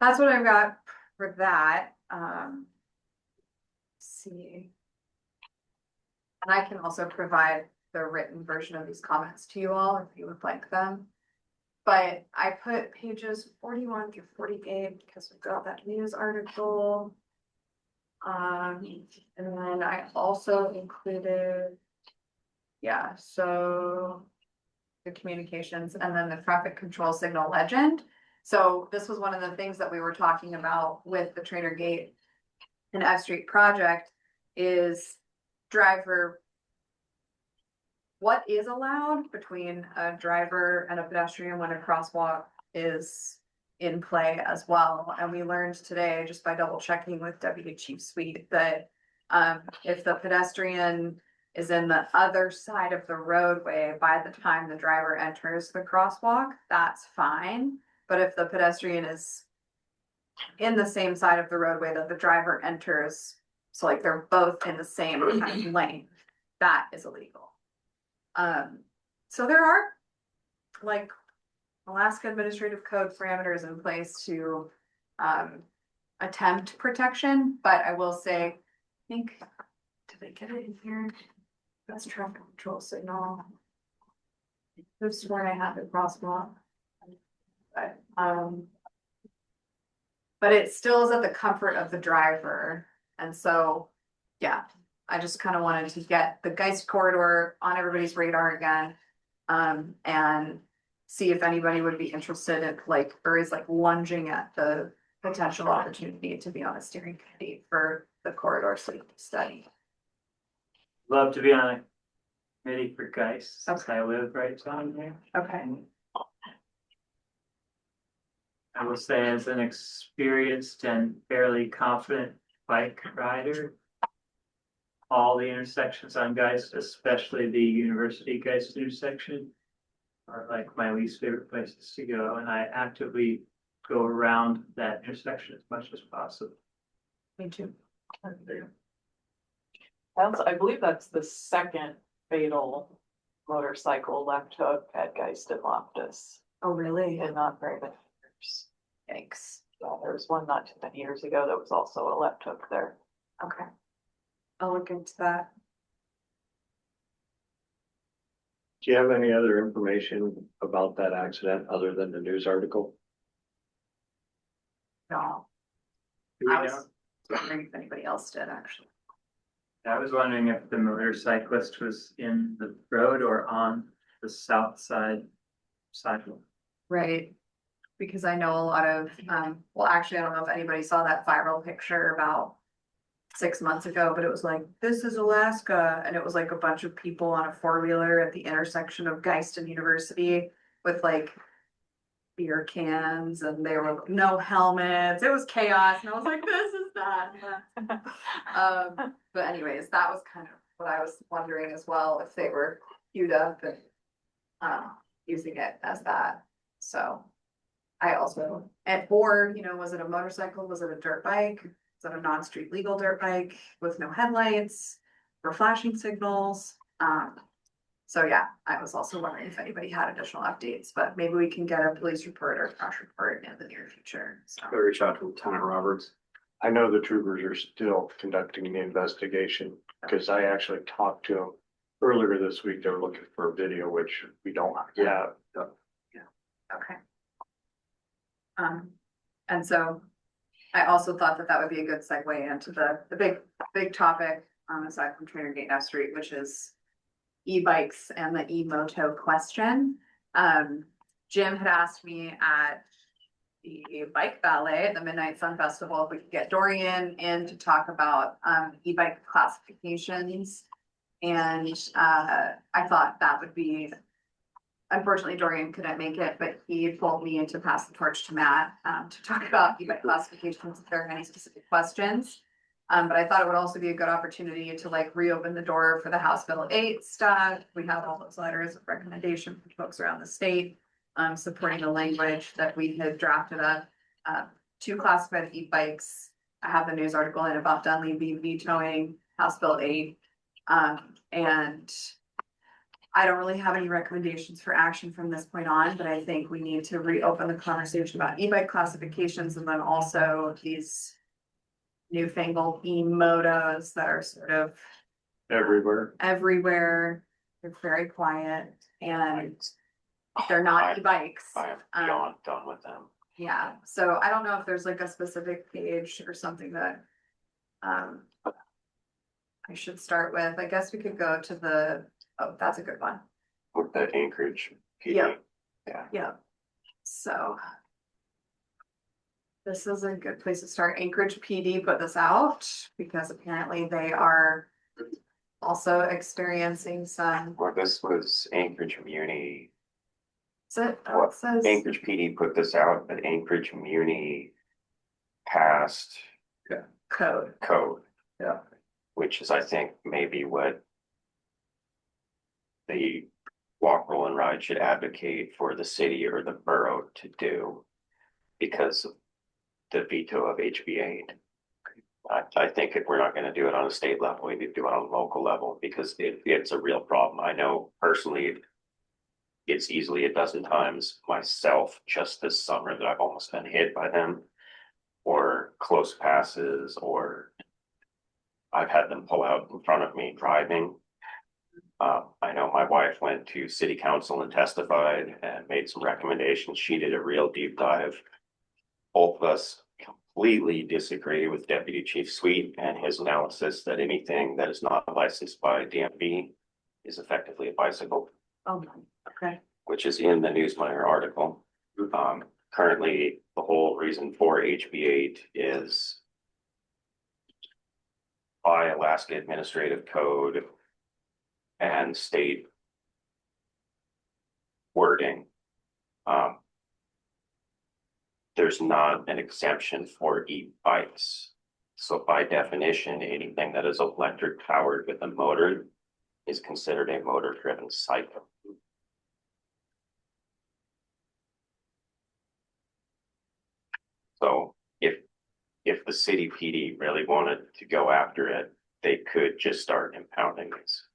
that's what I've got for that. Let's see. And I can also provide the written version of these comments to you all if you would like them. But I put pages 41 through 48 because we've got that news article. And then I also included, yeah, so the communications and then the traffic control signal legend. So this was one of the things that we were talking about with the Trainer Gate and F Street project is driver. What is allowed between a driver and a pedestrian when a crosswalk is in play as well. And we learned today, just by double checking with Deputy Chief Sweet, that if the pedestrian is in the other side of the roadway by the time the driver enters the crosswalk, that's fine. But if the pedestrian is in the same side of the roadway that the driver enters, so like they're both in the same kind of lane, that is illegal. So there are like Alaska Administrative Code parameters in place to attempt protection, but I will say, I think, did I get it in here? That's traffic control signal. I've sworn I had the crosswalk. But it still is at the comfort of the driver. And so, yeah, I just kind of wanted to get the Geist corridor on everybody's radar again. And see if anybody would be interested in like, or is like lunging at the potential opportunity to be on a steering committee for the corridor study. Love to be on a committee for Geist, since Okay. I live right down here. Okay. I will say, as an experienced and fairly confident bike rider, all the intersections on Geist, especially the University Geist intersection, are like my least favorite places to go, and I actively go around that intersection as much as possible. Me too. I believe that's the second fatal motorcycle left hook at Geist and Loftus Oh, really? in not very many years. Yikes. Yeah, there was one not too many years ago that was also a left hook there. Okay. I'll look into that. Do you have any other information about that accident other than the news article? No, Do we I was know? wondering if anybody else did actually. I was wondering if the motorcyclist was in the road or on the south side sidewalk. Right. because I know a lot of, well, actually, I don't know if anybody saw that viral picture about 6 months ago, but it was like, this is Alaska, and it was like a bunch of people on a four-wheeler at the intersection of Geist and University with like beer cans, and they were no helmets. It was chaos, and I was like, this is not. But anyways, that was kind of what I was wondering as well, if they were queued up and using it as that. So I also, or, was it a motorcycle? Was it a dirt bike? Was it a non-street legal dirt bike with no headlights or flashing signals? So yeah, I was also wondering if anybody had additional updates, but maybe we can get a police report or crash report in the near future. So Go reach out to Lieutenant Roberts. I know the troopers are still conducting the investigation, because I actually talked to them earlier this week. They were looking for a video, which we don't have. okay. And so I also thought that that would be a good segue into the big topic, aside from Trainer Gate F Street, which is e-bikes and the e-moto question. Jim had asked me at the bike ballet at the Midnight Sun Festival if we could get Dorian in to talk about e-bike classifications. And I thought that would be, unfortunately, Dorian couldn't make it, but he told me to pass the torch to Matt to talk about e-bike classifications if there are any specific questions. But I thought it would also be a good opportunity to like reopen the door for the House Bill 8 stuff. We have all those letters of recommendation from folks around the state supporting the language that we had drafted up to classify the e-bikes. I have the news article in about Dunleavy vetoing House Bill 8. And I don't really have any recommendations for action from this point on, but I think we need to reopen the conversation about e-bike classifications, and then also these newfangled e-motos that are sort of everywhere. They're very quiet and they're not e-bikes. I am beyond done with them. Yeah, so I don't know if there's like a specific page or something that I should start with. I guess we could go to the, oh, that's a good one. With the Anchorage PD. Yeah. Yeah. Yeah. So this is a good place to start. Anchorage PD put this out because apparently they are also experiencing some. Well, this was Anchorage Muni. Is it? Oh, it says. Anchorage PD put this out, but Anchorage Muni passed Code. Yeah. Which is, I think, maybe what the walk, roll, and ride should advocate for the city or the borough to do, because of the veto of HB8. I think if we're not going to do it on a state level, we need to do it on a local level, because it's a real problem. I know personally it's easily a dozen times myself just this summer that I've almost been hit by them, or close passes, or I've had them pull out in front of me driving. I know my wife went to city council and testified and made some recommendations. She did a real deep dive. Both of us completely disagree with Deputy Chief Sweet and his analysis that anything that is not licensed by DMV is effectively a bicycle. Oh, okay. Which is in the Newsmire article. Currently, the whole reason for HB8 is by Alaska Administrative Code and state wording. There's not an exemption for e-bikes. So by definition, anything that is electric powered with a motor is considered a motor driven cycle. So if the city PD really wanted to go after it, they could just start impounding these.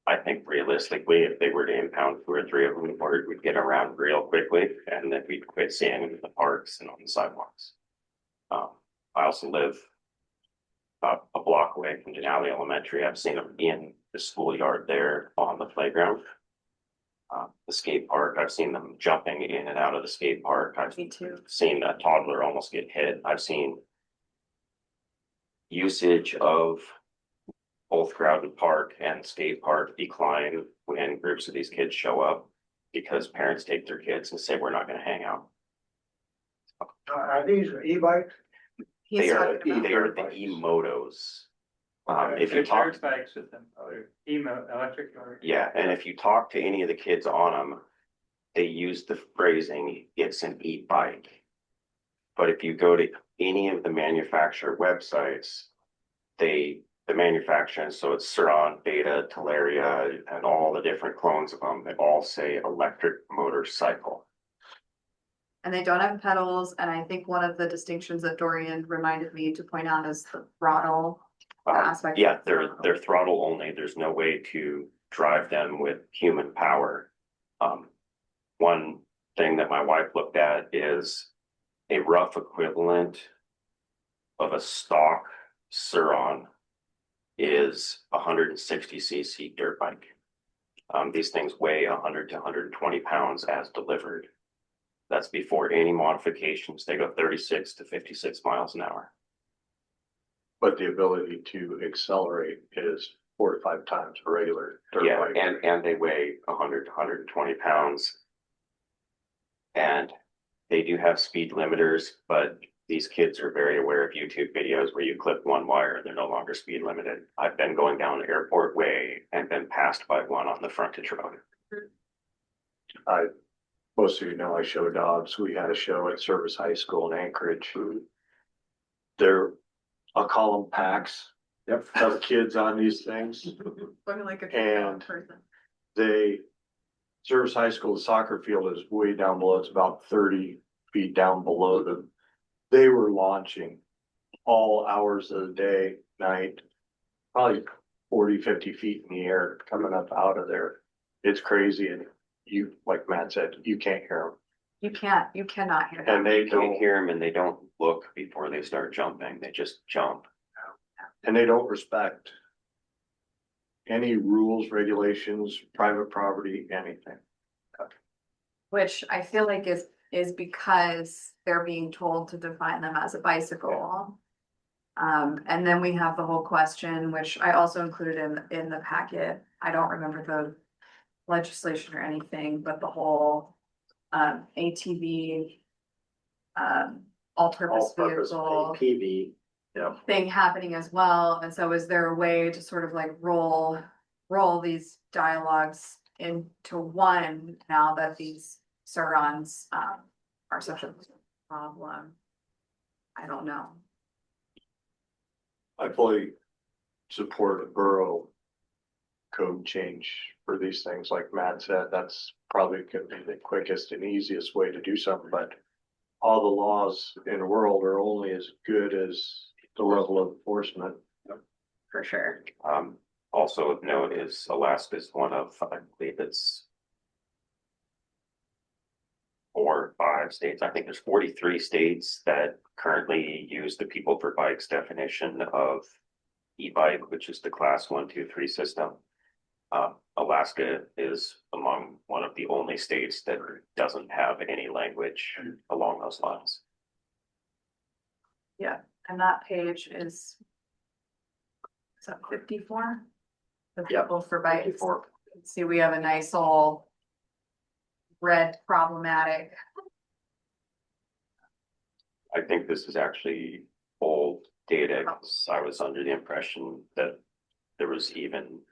I think realistically, if they were to impound 2 or 3 of them, we'd get around real quickly, and then we'd quit seeing them in the parks and on the sidewalks. I also live a block away from Denali Elementary. I've seen them in the schoolyard there on the playground. The skate park, I've seen them jumping in and out of the skate park. I've seen a toddler almost get hit. I've seen usage of both Groudon Park and skate park decline when groups of these kids show up. because parents take their kids and say, we're not gonna hang out. Are these e-bikes? He's They are, talking about. they are the e-motos. If you There's talk, dirt bikes with them, or electric or. yeah, and if you talk to any of the kids on them, they use the phrasing, it's an e-bike. But if you go to any of the manufacturer websites, the manufacturer, so it's Suron, Beta, Talaria, and all the different clones of them, they all say electric motorcycle. And they don't have pedals, and I think one of the distinctions that Dorian reminded me to point out is the throttle aspect. Yeah, of the throttle. they're throttle only. There's no way to drive them with human power. One thing that my wife looked at is a rough equivalent of a stock Suron is 160cc dirt bike. These things weigh 100 to 120 pounds as delivered. That's before any modifications. They go 36 to 56 miles an hour. But the ability to accelerate is 4 to 5 times a regular dirt Yeah, bike. and they weigh 100 to 120 pounds. And they do have speed limiters, but these kids are very aware of YouTube videos where you clip one wire, they're no longer speed limited. I've been going down Airport Way and been passed by one on the frontage road. Most of you know I show dogs. We had a show at Service High School in Anchorage. They're, I'll call them packs. Yep. Of kids on these things. Looking like a And- person. Service High School, the soccer field is way down below. It's about 30 feet down below them. They were launching all hours of the day, night, probably 40, 50 feet in the air coming up out of there. It's crazy. And you, like Matt said, you can't hear You cannot hear them. that. And they You can't don't, hear them and they don't look before they start jumping. They just jump. and they don't respect any rules, regulations, private property, anything. Which I feel like is because they're being told to define them as a bicycle. And then we have the whole question, which I also included in the packet. I don't remember the legislation or anything, but the whole ATV all-purpose All-purpose vehicle PV, yeah. thing happening as well. And so is there a way to sort of like roll these dialogues into one now that these Surons are such a problem? I don't know. I fully support a borough code change for these things. Like Matt said, that's probably gonna be the quickest and easiest way to do something, but all the laws in the world are only as good as the level of enforcement. For sure. Also of note is Alaska is one of, I believe it's 4 or 5 states. I think there's 43 states that currently use the People for Bikes definition of e-bike, which is the class 1, 2, 3 system. Alaska is among one of the only states that doesn't have any language along those lines. Yeah, and that page is that 54? The Yep, People for Bikes. 54. See, we have a nice old red problematic. I think this is actually old data, 'cause I was under the impression that there was even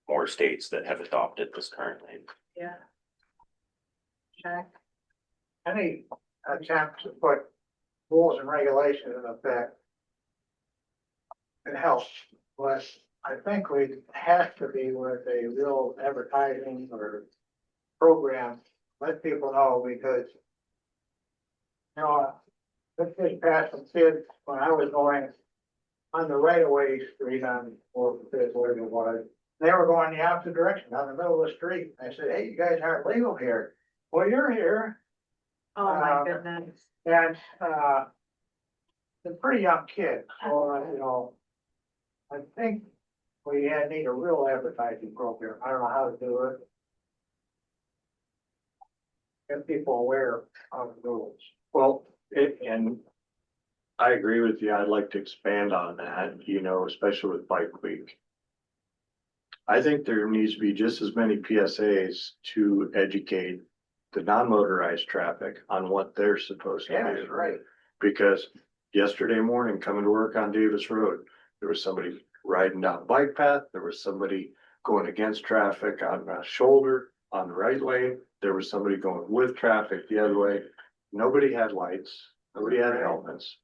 more states that have adopted this currently. Yeah. Check. Any attempt to put rules and regulations in effect, it helps, but I think we have to be with a real advertising or program, let people know, because you know, let's just pass some kids when I was going on the right of way street on whatever it was. They were going the opposite direction down the middle of the street. I said, hey, you guys aren't legal here. Well, you're here. Oh my goodness. And, the pretty young kid, so, you know, I think we need a real advertising program. I don't know how to do it. Get people aware of the rules. Well, and I agree with you. I'd like to expand on that, you know, especially with Bike Week. I think there needs to be just as many PSAs to educate the non-motorized traffic on what they're supposed to Yeah, do. that's right. Because yesterday morning, coming to work on Davis Road, there was somebody riding down the bike path, there was somebody going against traffic on the shoulder, on the right lane, there was somebody going with traffic the other way. Nobody had lights, nobody had helmets.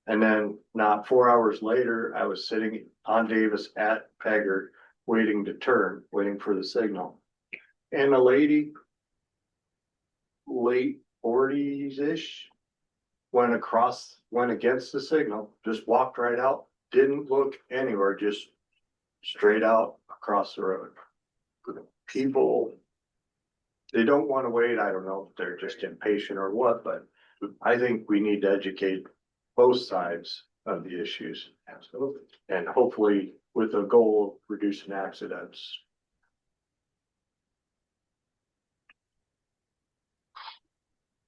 And then not 4 hours later, I was sitting on Davis at Pegger, waiting to turn, waiting for the signal. And a lady, late forties-ish, went against the signal, just walked right out, didn't look anywhere, just straight out across the road. People, they don't want to wait. I don't know if they're just impatient or what, but I think we need to educate both sides of the issues. Absolutely. And hopefully with a goal of reducing accidents.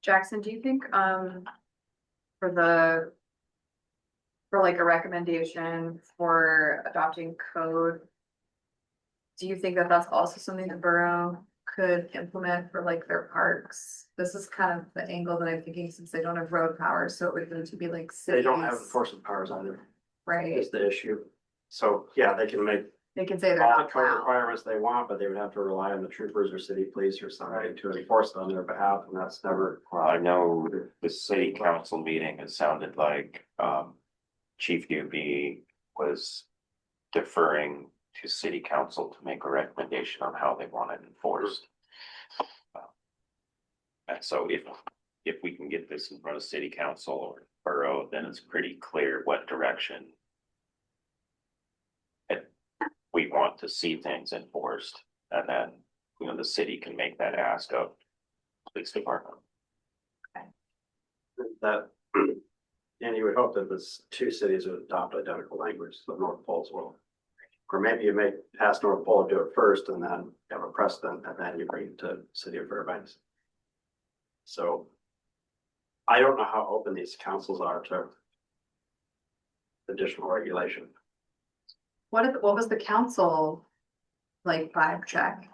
Jackson, do you think, for like a recommendation for adopting code, do you think that that's also something the borough could implement for like their parks? This is kind of the angle that I'm thinking, since they don't have road power, so it would need to be like They don't have cities, enforcement powers either, right? is the issue. So, yeah, they can make They can say they're all the not code plowed. requirements they want, but they would have to rely on the troopers or city police or somebody to enforce it on their behalf, and that's never. Well, I know the city council meeting, it sounded like, Chief UB was deferring to city council to make a recommendation on how they want it enforced. And so if we can get this in front of city council or borough, then it's pretty clear what direction we want to see things enforced, and then, you know, the city can make that ask of police department. That, and you would hope that this two cities would adopt identical language, so North Pole's will. Or maybe you make pass North Pole, do it first, and then have a precedent, and then you bring it to city of Fairbanks. So I don't know how open these councils are to additional regulation. What was the council like vibe check?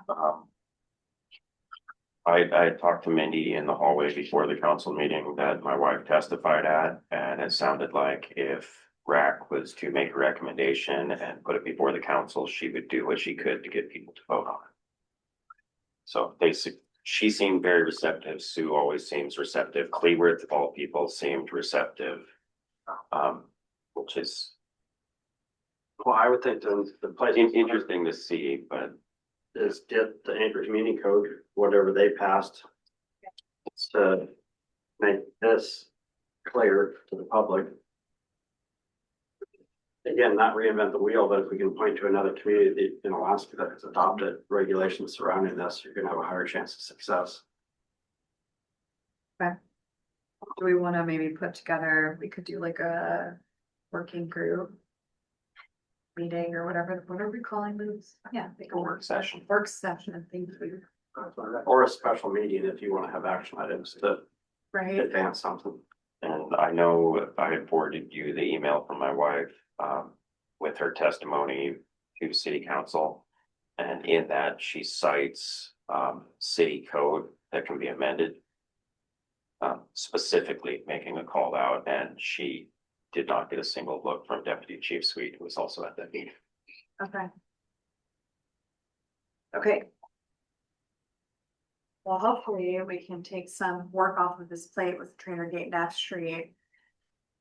I talked to Mindy in the hallway before the council meeting that my wife testified at, and it sounded like if WRRAC was to make a recommendation and put it before the council, she would do what she could to get people to vote on it. So she seemed very receptive. Sue always seems receptive. Cleworth, of all people, seemed receptive. Which is Well, I would think the place interesting to see, but is get the Anchorage Meeting Code, whatever they passed, to make this clear to the public. Again, not reinvent the wheel, but if we can point to another community in Alaska that has adopted regulations surrounding this, you're gonna have a higher chance of success. Do we want to maybe put together, we could do like a working group meeting or whatever, what are we calling those? Yeah. like a work session. Work session, thank you. Or a special meeting if you wanna have action items to Right, advance something. and I know I had forwarded you the email from my wife, with her testimony to city council. And in that, she cites, city code that can be amended. Specifically making a call out, and she did not get a single look from Deputy Chief Sweet, who was also at that meeting. okay. Okay. Well, hopefully we can take some work off of this plate with Trainer Gate and F Street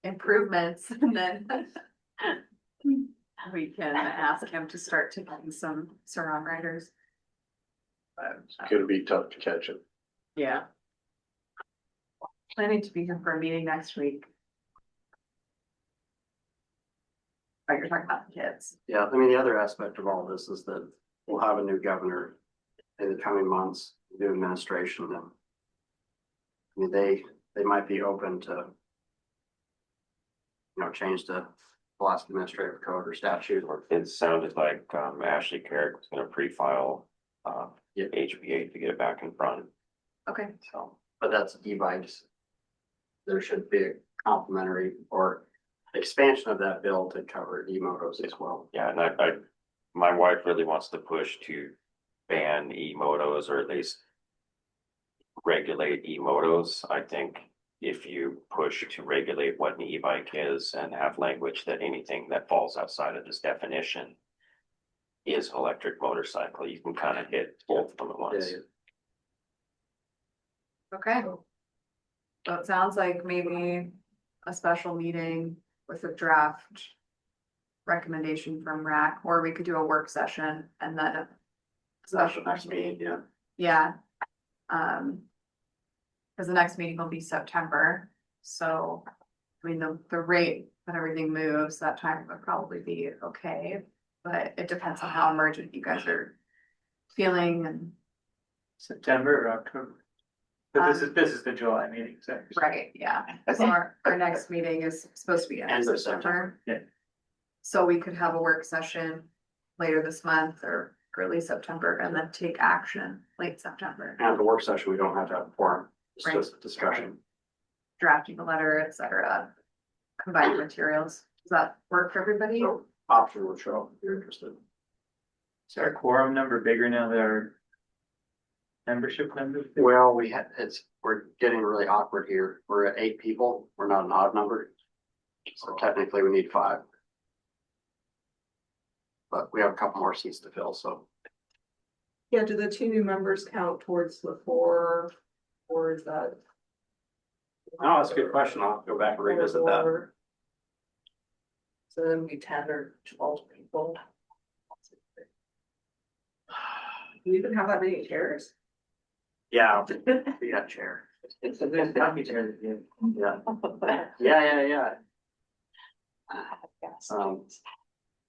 improvements, and then we can ask him to start taking some surround riders. It's gonna be tough to catch them. Yeah. Planning to be here for a meeting next week. Oh, you're talking about the kids. Yeah, I mean, the other aspect of all this is that we'll have a new governor in the coming months, new administration, and I mean, they might be open to, change the Alaska Administrative Code or statute. Or it sounded like, Ashley Carrick was gonna pre-file, HB8 to get it back in front, Okay, so. But that's e-bikes. There should be a complementary or expansion of that bill to cover e-motos as well. Yeah, and I my wife really wants to push to ban e-motos or at least regulate e-motos. I think if you push to regulate what an e-bike is and have language that anything that falls outside of this definition is an electric motorcycle, you can kind of hit both of them at once. Yeah. Okay. So it sounds like maybe a special meeting with a draft recommendation from RAC, or we could do a work session and then a special Next meeting, yeah. Yeah. Cause the next meeting will be September, so, I mean, the rate that everything moves, that time would probably be okay. But it depends on how emergent you guys are feeling and, September or October? But this is the July meeting, so. right, yeah. So our next meeting is supposed to be end of September. Yeah. So we could have a work session later this month or early September and then take action late September. And at the work session, we don't have to have a forum, it's Right. just discussion. Drafting a letter, et cetera, combining materials. Does that work for everybody? So option will show up if you're interested. Is our quorum number bigger now that our membership number? Well, we're getting really awkward here. We're at 8 people. We're not an odd number. So technically we need 5. But we have a couple more seats to fill, so. Yeah, do the 2 new members count towards the 4, or is that? Oh, that's a good question. I'll have to go back and revisit that. Or- So then we 10 or 12 people. Do we even have that many chairs? Yeah, we got chair. It's a good donkey chair. Yeah. Yeah.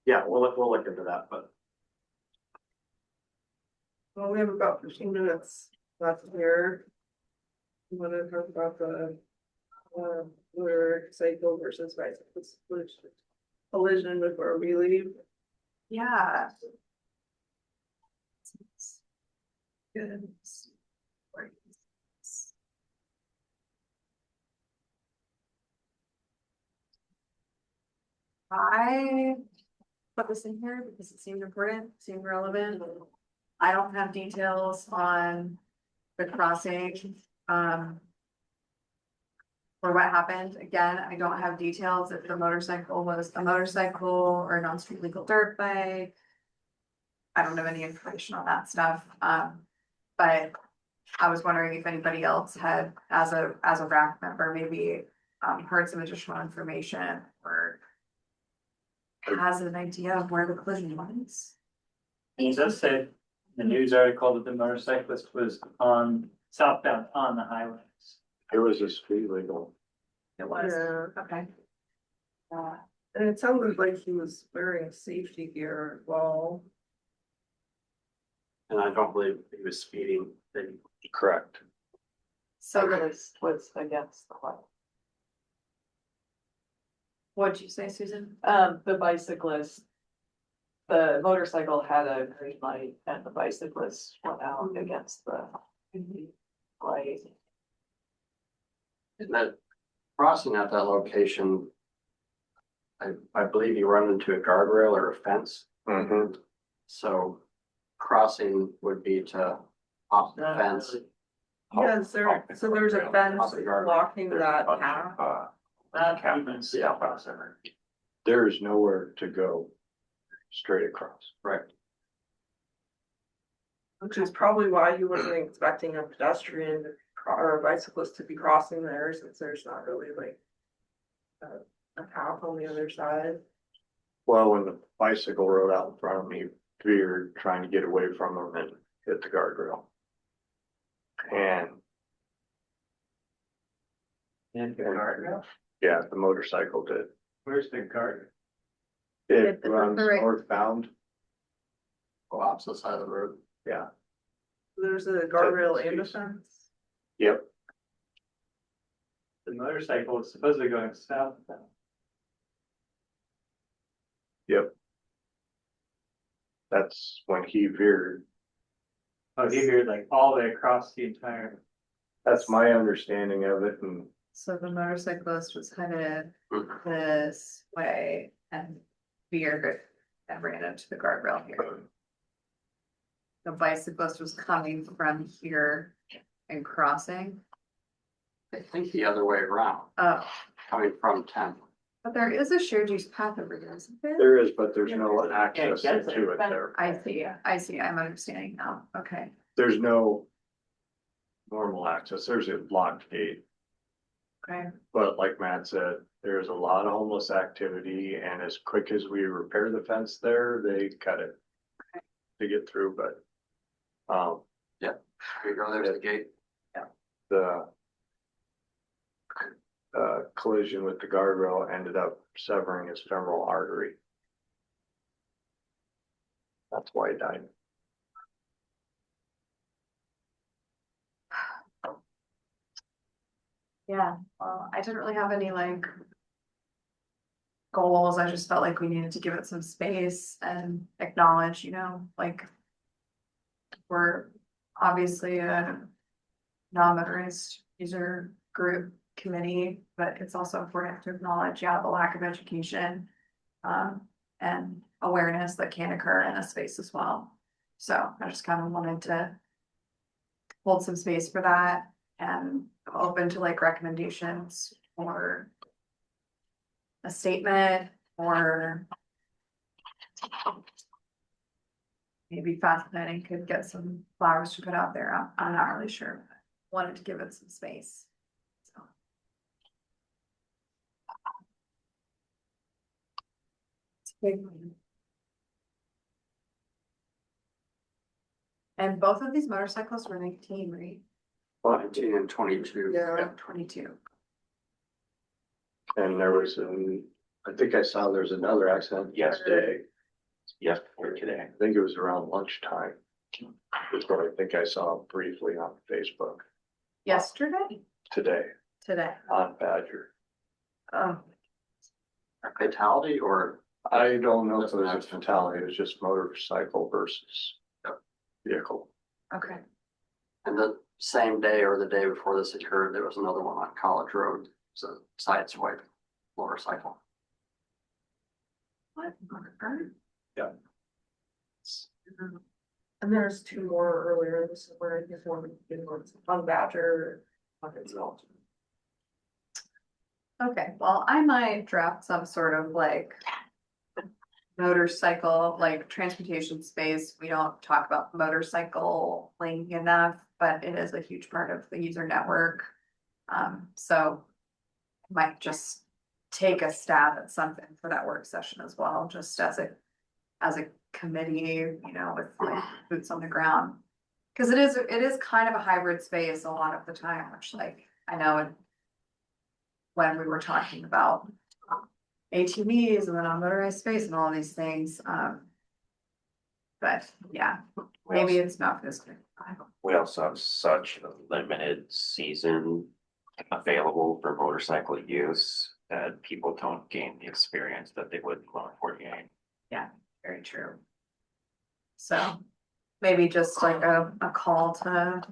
Yeah, we'll look into that, but Well, we have about 15 minutes left here. We want to talk about the motorcycle versus bicycle collision before we leave. Yeah. Good. I put this in here because it seemed important, seemed relevant. I don't have details on the crossing, or what happened. Again, I don't have details if the motorcycle was a motorcycle or a non-street legal dirt bike. I don't have any information on that stuff, but I was wondering if anybody else had, as a RAC member, maybe heard some additional information or has an idea of where the collision was. It does say in the news article that the motorcyclist was on southbound on the highways. It was a speed legal. It was, Yeah, okay. and it sounded like he was wearing safety gear as well. and I don't believe he was speeding. Correct. So Was against the light. what'd you say, Susan? The bicyclist. The motorcycle had a green light and the bicyclist went out against the light. And that crossing at that location, I believe you run into a guardrail or a fence. Mm-hmm. So crossing would be to off the fence. Yeah, so there's a fence blocking that path. Cabins, yeah, crossover. There is nowhere to go straight across. Right. Which is probably why you wasn't expecting a pedestrian or a bicyclist to be crossing there, since there's not really like a path on the other side. Well, when the bicycle rode out in front of me, veered trying to get away from him and hit the guardrail. And And the guardrail. yeah, the motorcycle did. Where's the guard? It the runs right- northbound. Go opposite side of the road. Yeah. There's a guardrail and a fence. Yep. The motorcycle is supposedly going south. Yep. That's when he veered. Oh, he veered like all the way across the entire. That's my understanding of it. And So the motorcyclist was headed Mhm. this way and veered and ran into the guardrail here. The bicyclist was coming from here and crossing. I think the other way around, Oh, coming from 10. but there is a shared use path over there, isn't there? There is, but there's no access to it there. I see, I'm understanding now, okay. There's no normal access. There's a locked gate. Okay, But like Matt said, there's a lot of homeless activity, and as quick as we repair the fence there, they cut it to get through, but Here you go, there's the gate. the collision with the guardrail ended up severing his femoral artery. That's why he died. yeah, well, I didn't really have any like goals, I just felt like we needed to give it some space and acknowledge, you know, like we're obviously a non-motorized user group committee, but it's also important to acknowledge, yeah, the lack of education and awareness that can occur in a space as well. So I just kind of wanted to hold some space for that and open to like recommendations or a statement or maybe fast planning could get some flowers to put out there. I'm not really sure, but wanted to give it some space. So. It's a big one. And both of these motorcycles were 19, right? 19 and 22. Yeah. 22. And there was I think I saw there's another accident yesterday. Yes, for today. I think it was around lunchtime. That's what I think I saw briefly on Facebook Yesterday? today Today. on Badger. Oh, A fatality or I don't know if it was a fatality, it was just motorcycle versus vehicle. okay. and the same day or the day before this occurred, there was another one on College Road. It's a sideswipe motorcycle. What? Yeah. And there's two more earlier this summer, I guess one on Badger. On itself. Okay, well, I might draft some sort of like motorcycle, like transportation space. We don't talk about motorcycle lane enough, but it is a huge part of the user network. So I might just take a stab at something for that work session as well, just as a committee, you know, with like boots on the ground. Cause it is kind of a hybrid space a lot of the time, which like, I know when we were talking about ATVs and then on motorized space and all these things. But yeah, maybe it's not for this. We also have such a limited season available for motorcycle use that people don't gain the experience that they would on 48. Yeah, very true. So maybe just like a call to.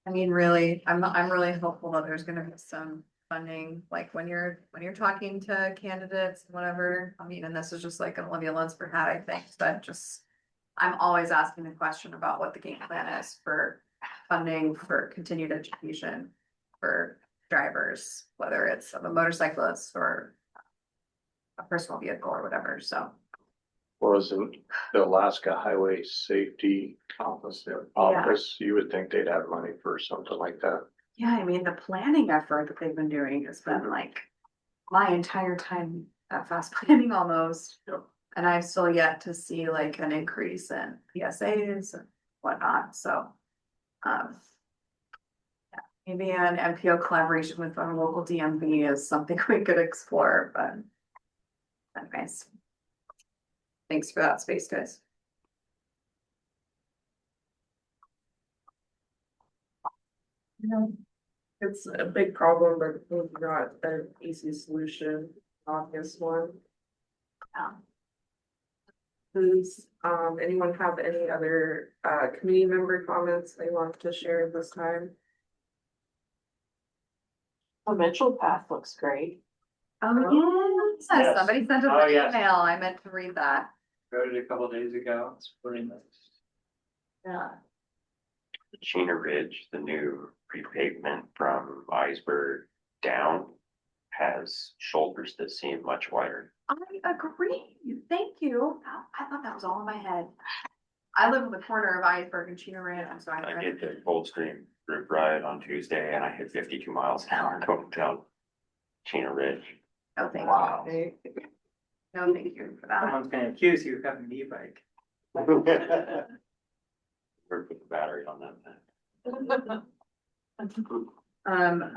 I mean, really, I'm really hopeful that there's gonna be some funding, like when you're talking to candidates, whatever. I mean, and this is just like an Olivia Lunsford hat, I think, but just. I'm always asking the question about what the game plan is for funding for continued education for drivers, whether it's of a motorcyclist or a personal vehicle or whatever, so. Wasn't the Alaska Highway Safety Office, you would think they'd have money for something like that. Yeah, I mean, the planning effort that they've been doing has been like my entire time at Fast Planning almost. Yep. And I've still yet to see like an increase in PSAs and whatnot, so. Yeah, maybe an MPO collaboration with our local DMV is something we could explore, but. Anyways. Thanks for that space, guys. It's a big problem, but maybe not an easy solution, obvious one. Yeah. Please, anyone have any other committee member comments they want to share this time? The Mitchell path looks great. Oh, Yes. Somebody sent us Oh, an yes. email. I meant to read that. Wrote it a couple days ago. It's pretty nice. Yeah. Chena Ridge, the new repavement from Iceberg down has shoulders that seem much wider. I agree. Thank you. I thought that was all in my head. I live in the corner of Iceberg and Chino Ranch, so I did the Coldstream group ride on Tuesday and I hit 52 miles an hour going down Chena Ridge. No, thank Wow. you. No, thank you for that. Someone's gonna accuse you of having an e-bike. We're putting the battery on that thing.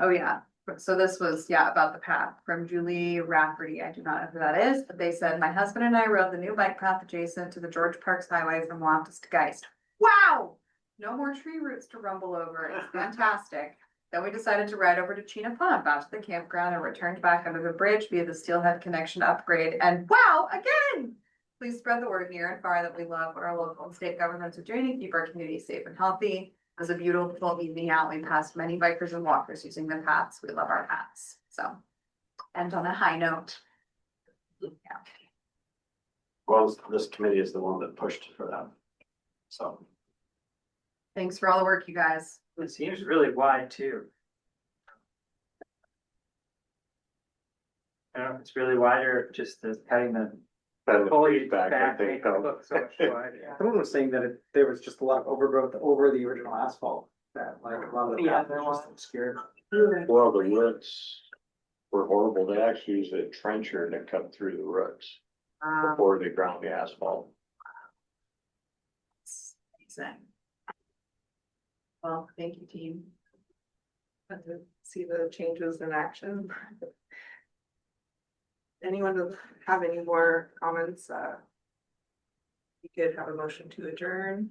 Oh yeah, so this was, yeah, about the path from Julie Rafferty. I do not know who that is, but they said, my husband and I rode the new bike path adjacent to the George Parks Highway from Loftus to Geist. Wow! No more tree roots to rumble over. It's fantastic. Then we decided to ride over to Chena Pond, back to the campground, and returned back under the bridge via the Steelhead Connection upgrade. And wow, again! Please spread the word near and far that we love what our local and state governments are doing to keep our community safe and healthy. It was a beautiful evening out. We passed many bikers and walkers using the paths. We love our paths. So, and on a high note. Yeah. Well, this committee is the one that pushed for that. So, Thanks for all the work, you guys. It seems really wide too. I don't know if it's really wider, or just the cutting the And the foliage feedback, I back think, makes it helped. look so much wider. Someone was saying that there was just a lot of overgrowth over the original asphalt, that like a lot of the Yeah, path there was just was. obscured. Well, the roots were horrible. They actually used a trencher to cut through the roots before they ground the asphalt. Amazing. Well, thank you, team. Got to see the changes in action. Anyone have any more comments? We could have a motion to adjourn.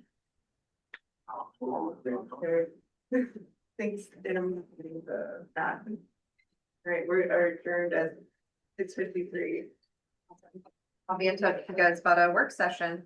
Thanks, Adam, the that. All right, we are adjourned at 6:53. I'll be in touch with you guys about a work session.